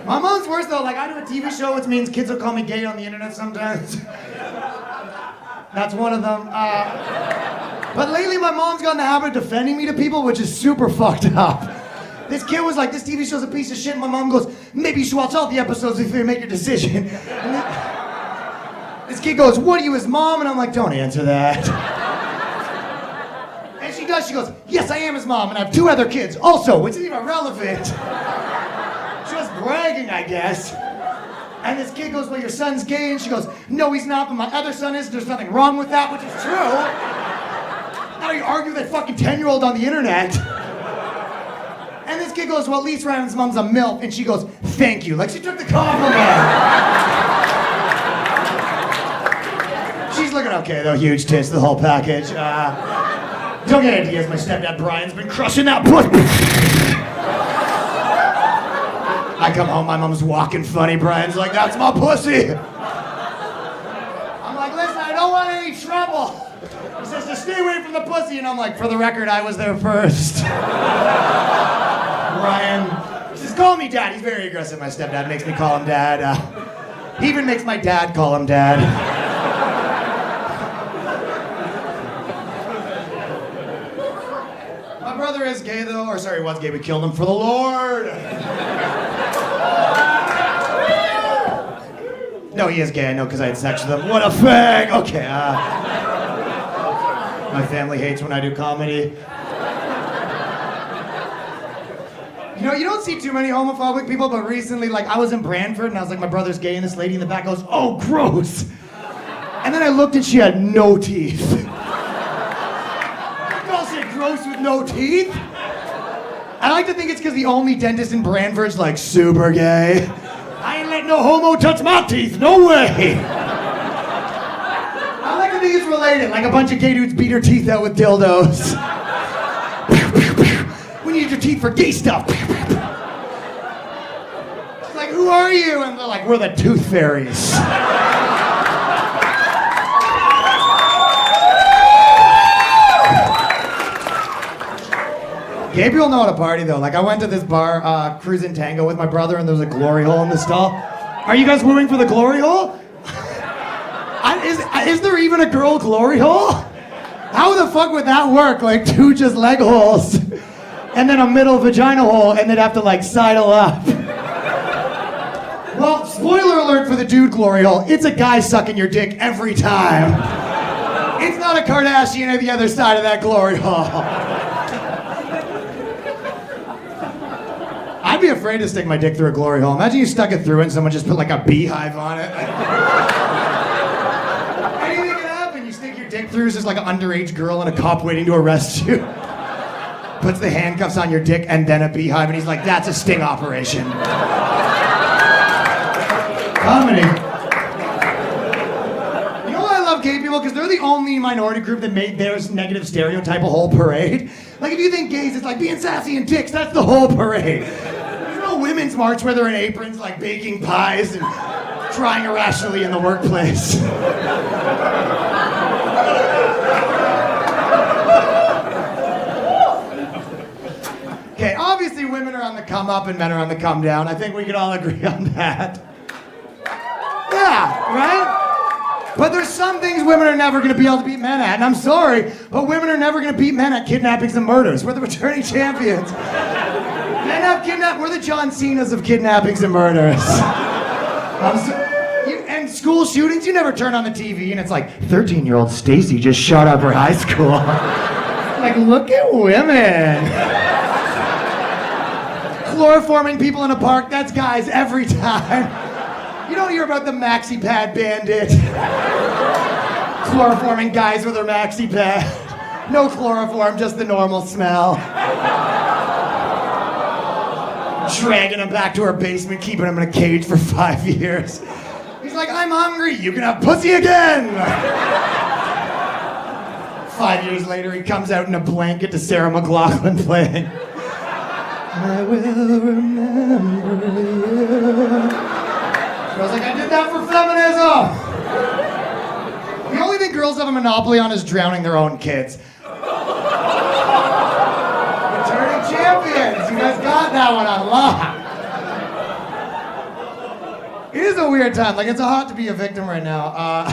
A: My mom's worse though, like I do a TV show, which means kids will call me gay on the internet sometimes. That's one of them. But lately my mom's gotten in the habit of defending me to people, which is super fucked up. This kid was like, this TV show's a piece of shit, and my mom goes, maybe you should watch all the episodes before you make your decision. And This kid goes, what are you, his mom? And I'm like, don't answer that. And she does, she goes, yes, I am his mom, and I have 2 other kids. Also, which isn't even relevant. Just bragging, I guess. And this kid goes, well, your son's gay, and she goes, no, he's not, but my other son is. There's nothing wrong with that, which is true. Now you argue with that fucking 10-year-old on the internet. And this kid goes, well, at least Ryan's mom's a MILF, and she goes, thank you. Like, she took the compliment. She's looking okay, though. Huge tits, the whole package. Don't get ideas. My stepdad Brian's been crushing that pussy. I come home, my mom's walking funny. Brian's like, that's my pussy. I'm like, listen, I don't want any trouble. He says to stay away from the pussy, and I'm like, for the record, I was there first. Brian, he says, call me dad. He's very aggressive. My stepdad makes me call him dad. He even makes my dad call him dad. My brother is gay, though. Or sorry, he was gay. We killed him for the Lord. No, he is gay. I know because I had sex with him. What a fag. Okay. My family hates when I do comedy. You know, you don't see too many homophobic people, but recently, like, I was in Brantford, and I was like, my brother's gay, and this lady in the back goes, oh, gross. And then I looked, and she had no teeth. Girl said gross with no teeth? I like to think it's because the only dentist in Brantford's, like, super gay. I ain't letting no homo touch my teeth, no way. I like to think it's related, like a bunch of gay dudes beat her teeth out with dildos. We need your teeth for gay stuff. She's like, who are you? And they're like, we're the tooth fairies. Gay people know how to party, though. Like, I went to this bar, Cruisin' Tango, with my brother, and there was a glory hole in the stall. Are you guys wooing for the glory hole? Is there even a girl glory hole? How the fuck would that work? Like, 2 just leg holes, and then a middle vagina hole, and they'd have to, like, sidle up. Well, spoiler alert for the dude glory hole. It's a guy sucking your dick every time. It's not a Kardashian at the other side of that glory hole. I'd be afraid to stick my dick through a glory hole. Imagine you stuck it through and someone just put like a beehive on it. Anything can happen. You stick your dick through, it's just like an underage girl and a cop waiting to arrest you. Puts the handcuffs on your dick and then a beehive, and he's like, that's a sting operation. Comedy. You know why I love gay people? Because they're the only minority group that made theirs negative stereotype a whole parade. Like, if you think gays, it's like being sassy and dicks, that's the whole parade. There's no women's march where they're in aprons, like baking pies and trying irrationally in the workplace. Okay, obviously women are on the come up and men are on the come down. I think we can all agree on that. Yeah, right? But there's some things women are never going to be able to beat men at, and I'm sorry, but women are never going to beat men at kidnappings and murders. We're the returning champions. Men have kidnapped. We're the John Cenas of kidnappings and murders. And school shootings, you never turn on the TV and it's like, 13-year-old Stacy just shot up her high school. Like, look at women. Chloroforming people in a park, that's guys every time. You don't hear about the maxi pad bandit. Chloroforming guys with their maxi pad. No chloroform, just the normal smell. Dragging him back to her basement, keeping him in a cage for 5 years. He's like, I'm hungry, you can have pussy again. 5 years later, he comes out in a blanket to Sarah McLachlan playing. I will remember you. I was like, I did that for feminism! The only thing girls have a monopoly on is drowning their own kids. Returning champions! You guys got that one on lock. It is a weird time. Like, it's hot to be a victim right now.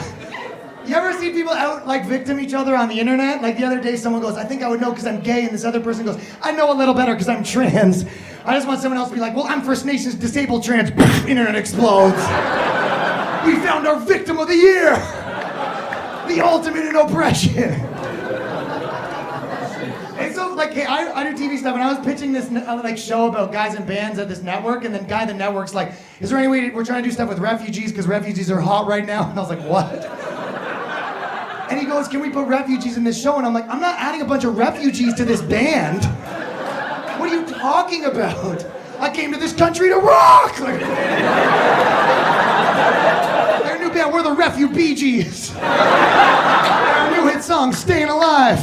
A: You ever see people out, like, victim each other on the internet? Like, the other day someone goes, I think I would know because I'm gay, and this other person goes, I know a little better because I'm trans. I just want someone else to be like, well, I'm First Nations disabled trans. Internet explodes. We found our victim of the year. The ultimate in oppression. And so, like, hey, I do TV stuff, and I was pitching this like show about guys in bands at this network, and then guy at the network's like, is there any way we're trying to do stuff with refugees because refugees are hot right now? And I was like, what? And he goes, can we put refugees in this show? And I'm like, I'm not adding a bunch of refugees to this band. What are you talking about? I came to this country to rock! Like, their new band, we're the Refugees. Our new hit song, Staying Alive.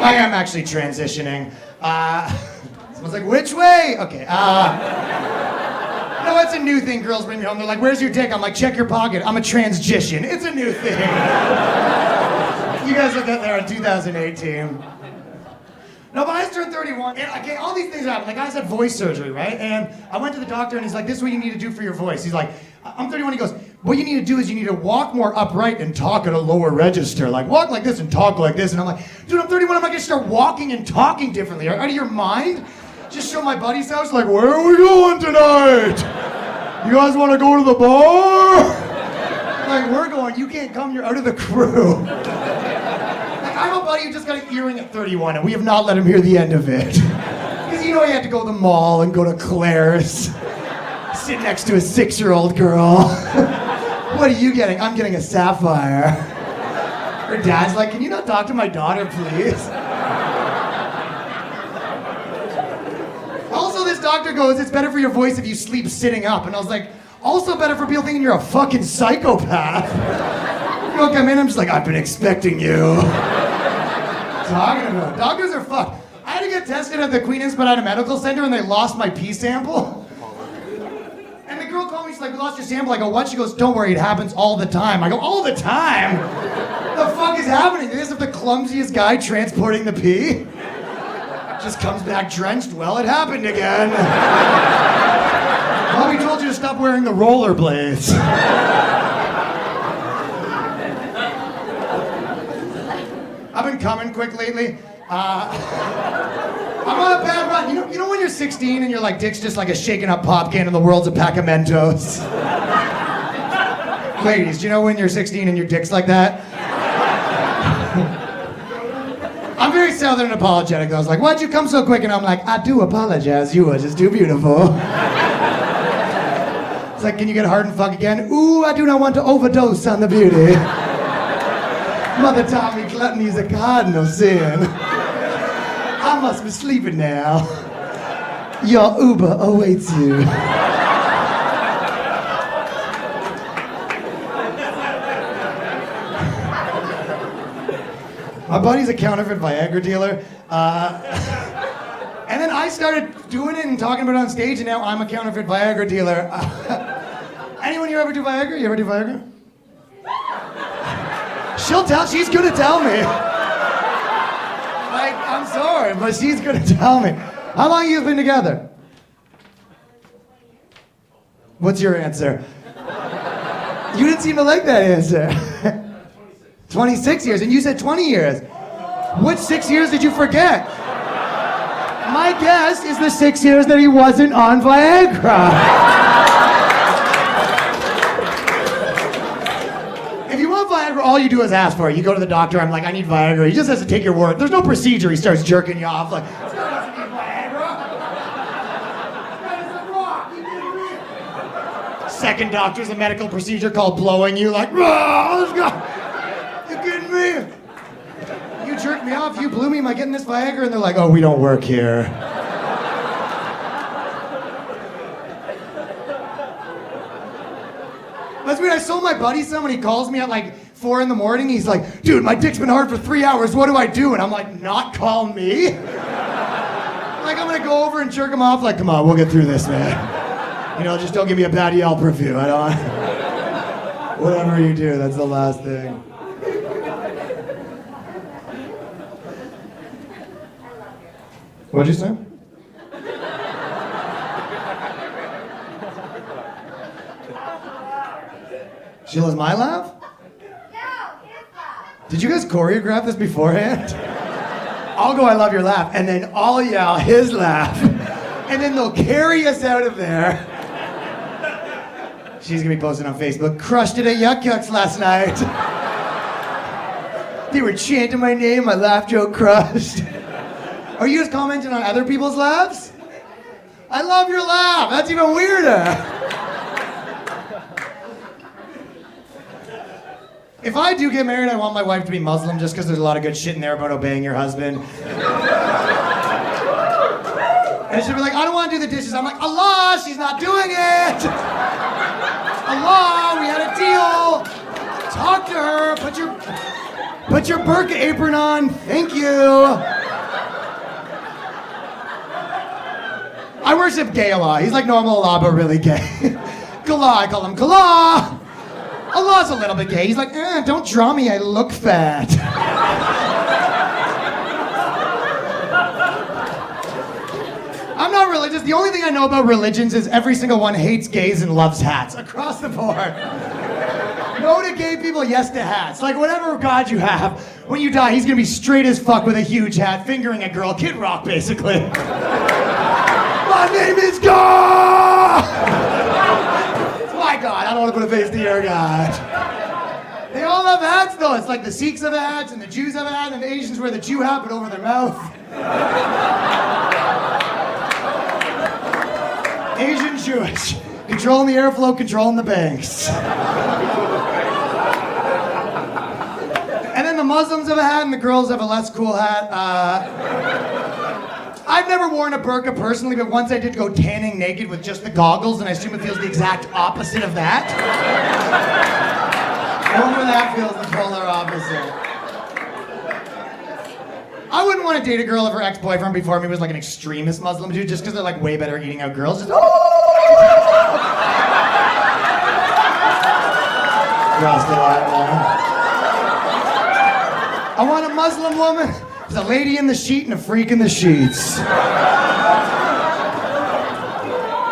A: I am actually transitioning. Someone's like, which way? Okay, no, it's a new thing girls bring me home. They're like, where's your dick? I'm like, check your pocket. I'm a transition. It's a new thing. You guys will get there in 2018. No, but I just turned 31, and okay, all these things happen. The guy's had voice surgery, right? And I went to the doctor, and he's like, this is what you need to do for your voice. He's like, I'm 31, he goes, what you need to do is you need to walk more upright and talk at a lower register. Like, walk like this and talk like this. And I'm like, dude, I'm 31, I'm not gonna start walking and talking differently. Are you out of your mind? Just show my buddy's house, like, where are we going tonight? You guys wanna go to the bar? Like, we're going, you can't come, you're out of the crew. I have a buddy who just got an earring at 31, and we have not let him hear the end of it. Because you know he had to go to the mall and go to Claire's, sit next to a 6-year-old girl. What are you getting? I'm getting a sapphire. Her dad's like, can you not talk to my daughter, please? Also, this doctor goes, it's better for your voice if you sleep sitting up. And I was like, also better for people thinking you're a fucking psychopath. You don't come in, I'm just like, I've been expecting you. Talking about doctors are fucked. I had to get tested at the Queen Inspirada Medical Center and they lost my pee sample. And the girl called me, she's like, we lost your sample. I go, what? She goes, don't worry, it happens all the time. I go, all the time? What the fuck is happening? This is the clumsiest guy transporting the pee. Just comes back drenched. Well, it happened again. Well, we told you to stop wearing the rollerblades. I've been coming quick lately. I'm on a bad run. You know when you're 16 and you're like, dick's just like a shaken up pop can and the world's a pack of Mentos? Ladies, do you know when you're 16 and your dick's like that? I'm very southern and apologetic. I was like, why'd you come so quick? And I'm like, I do apologize. You were just too beautiful. It's like, can you get hard and fuck again? Ooh, I do not want to overdose on the beauty. Mother taught me gluttony is a cardinal sin. I must be sleeping now. Your Uber awaits you. My buddy's a counterfeit Viagra dealer. And then I started doing it and talking about it on stage, and now I'm a counterfeit Viagra dealer. Anyone here ever do Viagra? You ever do Viagra? She'll tell, she's gonna tell me. Like, I'm sorry, but she's gonna tell me. How long have you been together? What's your answer? You didn't seem to like that answer. 26 years, and you said 20 years. Which 6 years did you forget? My guess is the 6 years that he wasn't on Viagra. If you want Viagra, all you do is ask for it. You go to the doctor, I'm like, I need Viagra. He just has to take your word. There's no procedure. He starts jerking you off like, this guy doesn't need Viagra. This guy doesn't rock. You kidding me? Second doctor's a medical procedure called blowing you like, this guy. You kidding me? You jerked me off, you blew me, am I getting this Viagra? And they're like, oh, we don't work here. That's weird, I sold my buddy some and he calls me at like 4 in the morning. He's like, dude, my dick's been hard for 3 hours, what do I do? And I'm like, not call me? Like, I'm gonna go over and jerk him off, like, come on, we'll get through this, man. You know, just don't give me a bad Yelp review, I don't. Whatever you do, that's the last thing. What'd you say? Sheila's my laugh?
F: No, his laugh.
A: Did you guys choreograph this beforehand? I'll go, I love your laugh, and then I'll yell his laugh. And then they'll carry us out of there. She's gonna be posting on Facebook. Crushed it at Yuck Yucks last night. They were chanting my name, my laugh joke crushed. Are you just commenting on other people's laughs? I love your laugh. That's even weirder. If I do get married, I want my wife to be Muslim just because there's a lot of good shit in there about obeying your husband. And she'll be like, I don't want to do the dishes. I'm like, Allah, she's not doing it. Allah, we had a deal. Talk to her. Put your burqa apron on. Thank you. I worship gay Allah. He's like normal Allah, but really gay. Gala, I call him Gala. Allah's a little bit gay. He's like, don't draw me, I look fat. I'm not religious. The only thing I know about religions is every single one hates gays and loves hats. Across the board. No to gay people, yes to hats. Like whatever God you have, when you die, he's gonna be straight as fuck with a huge hat, fingering a girl. Kid Rock, basically. My name is God! My God, I don't want to put a face to your God. They all have hats though. It's like the Sikhs have hats and the Jews have a hat and the Asians wear the Jew hat but over their mouth. Asian Jewish. Controlling the airflow, controlling the banks. And then the Muslims have a hat and the girls have a less cool hat. I've never worn a burqa personally, but once I did go tanning naked with just the goggles, and I assume it feels the exact opposite of that. I wonder that feels the polar opposite. I wouldn't want to date a girl if her ex-boyfriend before me was like an extremist Muslim dude, just because they're like way better at eating out girls. Just, I want a Muslim woman. There's a lady in the sheet and a freak in the sheets.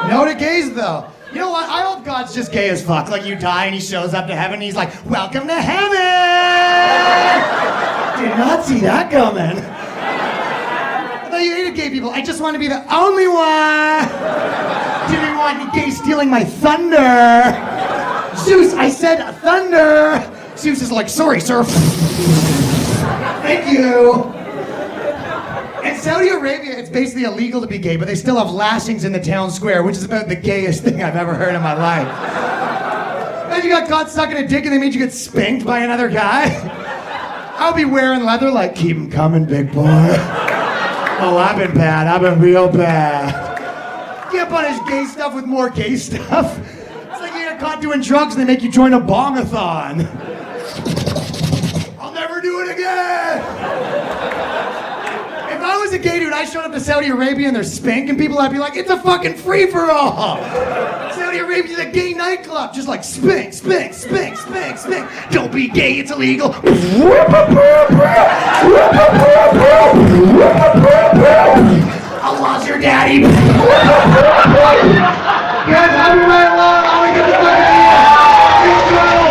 A: No to gays though. You know what? I hope God's just gay as fuck. Like you die and he shows up to heaven and he's like, welcome to heaven! Did not see that coming. I thought you hated gay people. I just want to be the only one. Didn't want any gays stealing my thunder. Zeus, I said thunder. Zeus is like, sorry, sir. Thank you. In Saudi Arabia, it's basically illegal to be gay, but they still have lashings in the town square, which is about the gayest thing I've ever heard in my life. Then you got caught sucking a dick and they made you get spanked by another guy. I'll be wearing leather like, keep 'em coming, big boy. Oh, I've been bad. I've been real bad. You can't punish gay stuff with more gay stuff. It's like you get caught doing drugs and they make you join a bongathon. I'll never do it again. If I was a gay dude, I showed up to Saudi Arabia and they're spanking people, I'd be like, it's a fucking free-for-all. Saudi Arabia's a gay nightclub. Just like spank, spank, spank, spank, spank. Don't be gay, it's illegal. Allah's your daddy. Guys, I'll be right along. I'm gonna get the fuck out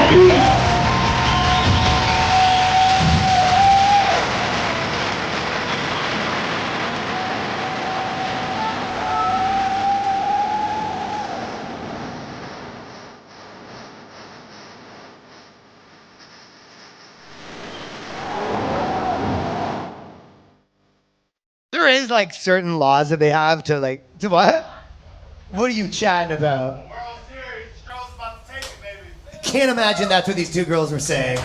A: of here. Peace. There is like certain laws that they have to like, to what? What are you chatting about?
D: World Series, girls about to take it, baby.
A: Can't imagine that's what these two girls were saying.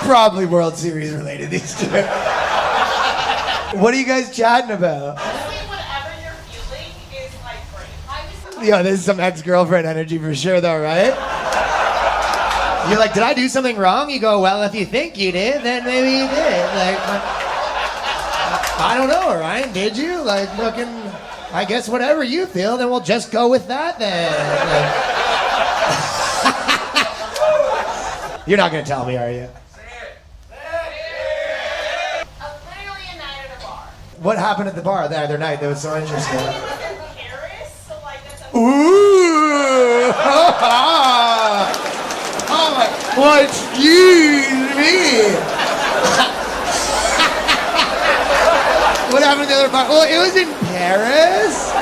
A: Probably World Series related, these two. What are you guys chatting about?
C: Honestly, whatever you're feeling is like great.
A: Yo, this is some ex-girlfriend energy for sure though, right? You're like, did I do something wrong? You go, well, if you think you did, then maybe you did. Like, I don't know, Ryan, did you? Like, fucking, I guess whatever you feel, then we'll just go with that then. Like, you're not gonna tell me, are you?
C: Literally a night at a bar.
A: What happened at the bar the other night that was so interesting?
C: It was in Paris, so like that's a
A: Ooh! Oh my, well, excuse me. What happened at the other bar? Well, it was in Paris.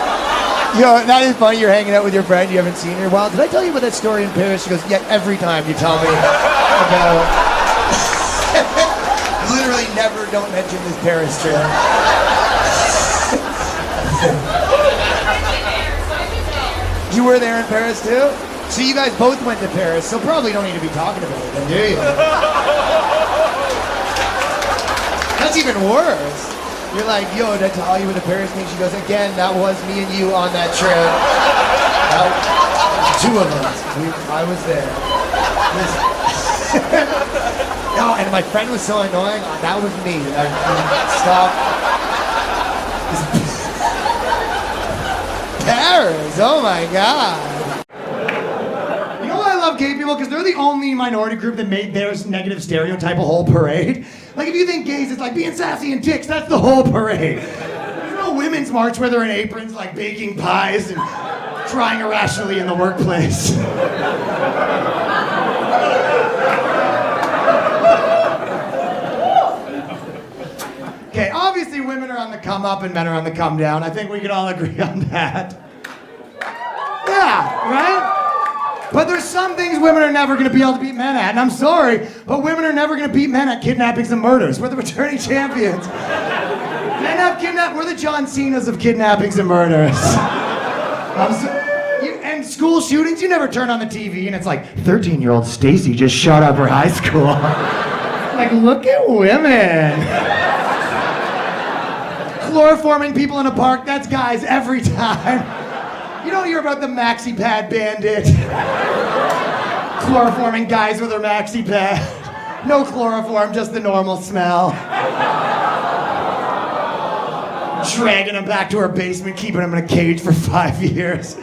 A: Yo, that is funny. You're hanging out with your friend you haven't seen in a while. Did I tell you about that story in Paris? She goes, yeah, every time you tell me about... Literally never don't mention this Paris trip. You were there in Paris too? So you guys both went to Paris, so probably don't need to be talking about it then, do you? That's even worse. You're like, yo, did I tell you with the Paris thing? She goes, again, that was me and you on that trip. Two of us. I was there. No, and my friend was so annoying. That was me. Stop. Paris, oh my God. You know why I love gay people? Because they're the only minority group that made their negative stereotype a whole parade. Like, if you think gays, it's like being sassy and dicks, that's the whole parade. There's no women's march where they're in aprons, like baking pies and trying irrationally in the workplace. Okay, obviously women are on the come up and men are on the come down. I think we can all agree on that. Yeah, right? But there's some things women are never going to be able to beat men at, and I'm sorry, but women are never going to beat men at kidnappings and murders. We're the returning champions. Men have kidnapped. We're the John Cenas of kidnappings and murders. And school shootings, you never turn on the TV and it's like, 13-year-old Stacy just shot up her high school. Like, look at women. Chloroforming people in a park, that's guys every time. You don't hear about the maxi pad bandit. Chloroforming guys with their maxi pad. No chloroform, just the normal smell. Dragging him back to her basement, keeping him in a cage for 5 years.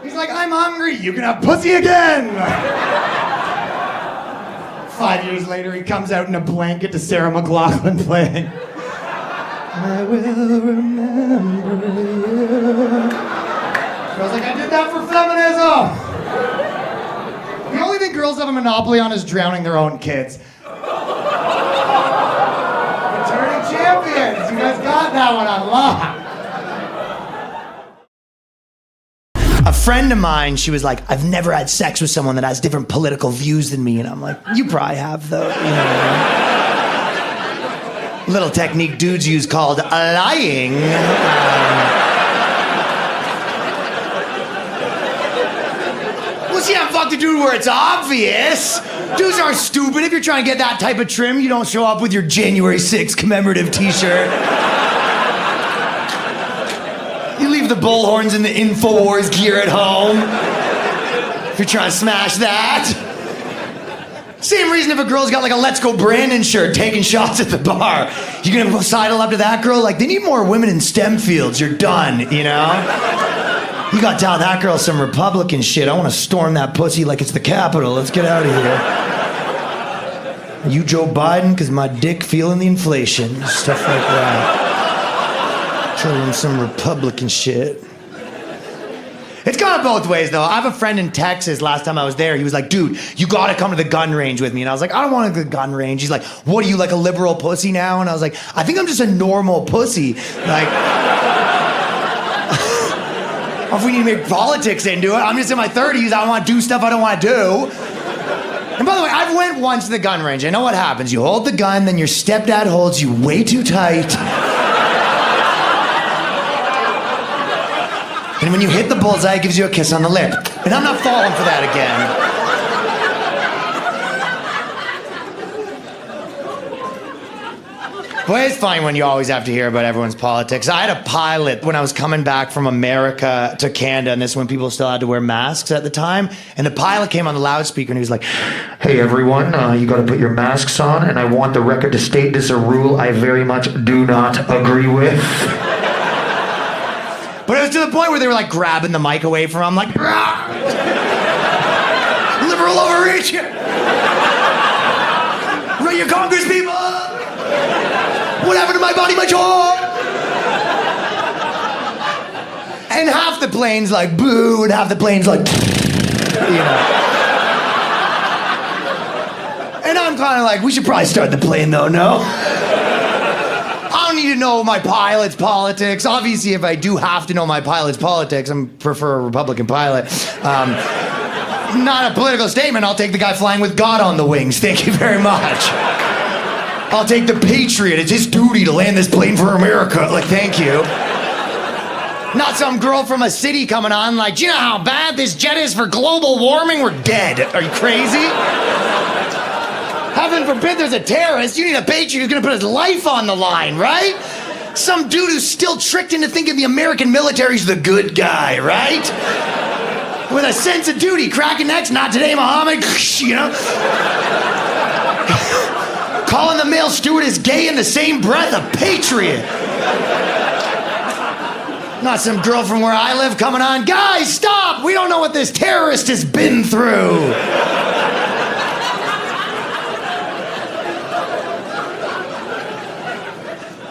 A: He's like, I'm hungry, you can have pussy again. 5 years later, he comes out in a blanket to Sarah McLachlan playing. I will remember you. I was like, I did that for feminism! The only thing girls have a monopoly on is drowning their own kids. Returning champions! You guys got that one on lock. A friend of mine, she was like, I've never had sex with someone that has different political views than me. And I'm like, you probably have, though. You know. Little technique dudes use called lying. Well, see, I fucked a dude where it's obvious. Dudes aren't stupid. If you're trying to get that type of trim, you don't show up with your January 6th commemorative t-shirt. You leave the bullhorns and the InfoWars gear at home. If you're trying to smash that. Same reason if a girl's got like a Let's Go Brandon shirt taking shots at the bar. You're gonna sidle up to that girl like, they need more women in STEM fields. You're done, you know? You gotta tell that girl some Republican shit. I wanna storm that pussy like it's the Capitol. Let's get out of here. Are you Joe Biden? Cause my dick feeling the inflation. Stuff like that. Tell him some Republican shit. It's gone both ways, though. I have a friend in Texas. Last time I was there, he was like, dude, you gotta come to the gun range with me. And I was like, I don't want to go to the gun range. He's like, what are you, like a liberal pussy now? And I was like, I think I'm just a normal pussy. Like, if we need to make politics into it, I'm just in my 30s. I don't want to do stuff I don't want to do. And by the way, I've went once to the gun range. I know what happens. You hold the gun, then your stepdad holds you way too tight. And when you hit the bullseye, it gives you a kiss on the lip. And I'm not falling for that again. Well, it's fine when you always have to hear about everyone's politics. I had a pilot when I was coming back from America to Canada, and this is when people still had to wear masks at the time. And the pilot came on the loudspeaker and he was like, hey everyone, you gotta put your masks on, and I want the record to state this is a rule I very much do not agree with. But it was to the point where they were like grabbing the mic away from him, like, liberal overreach! Right, your Congress people! What happened to my body, my joy? And half the plane's like, boo, and half the plane's like, you know. And I'm kind of like, we should probably start the plane though, no? I don't need to know my pilot's politics. Obviously, if I do have to know my pilot's politics, I prefer a Republican pilot. Not a political statement. I'll take the guy flying with God on the wings. Thank you very much. I'll take the Patriot. It's his duty to land this plane for America. Like, thank you. Not some girl from a city coming on like, do you know how bad this jet is for global warming? We're dead. Are you crazy? Heaven forbid there's a terrorist. You need a patriot who's gonna put his life on the line, right? Some dude who's still tricked into thinking the American military's the good guy, right? With a sense of duty, cracking necks, not today, Muhammad, you know? Calling the male stewardess gay in the same breath, a patriot. Not some girl from where I live coming on, guys, stop! We don't know what this terrorist has been through.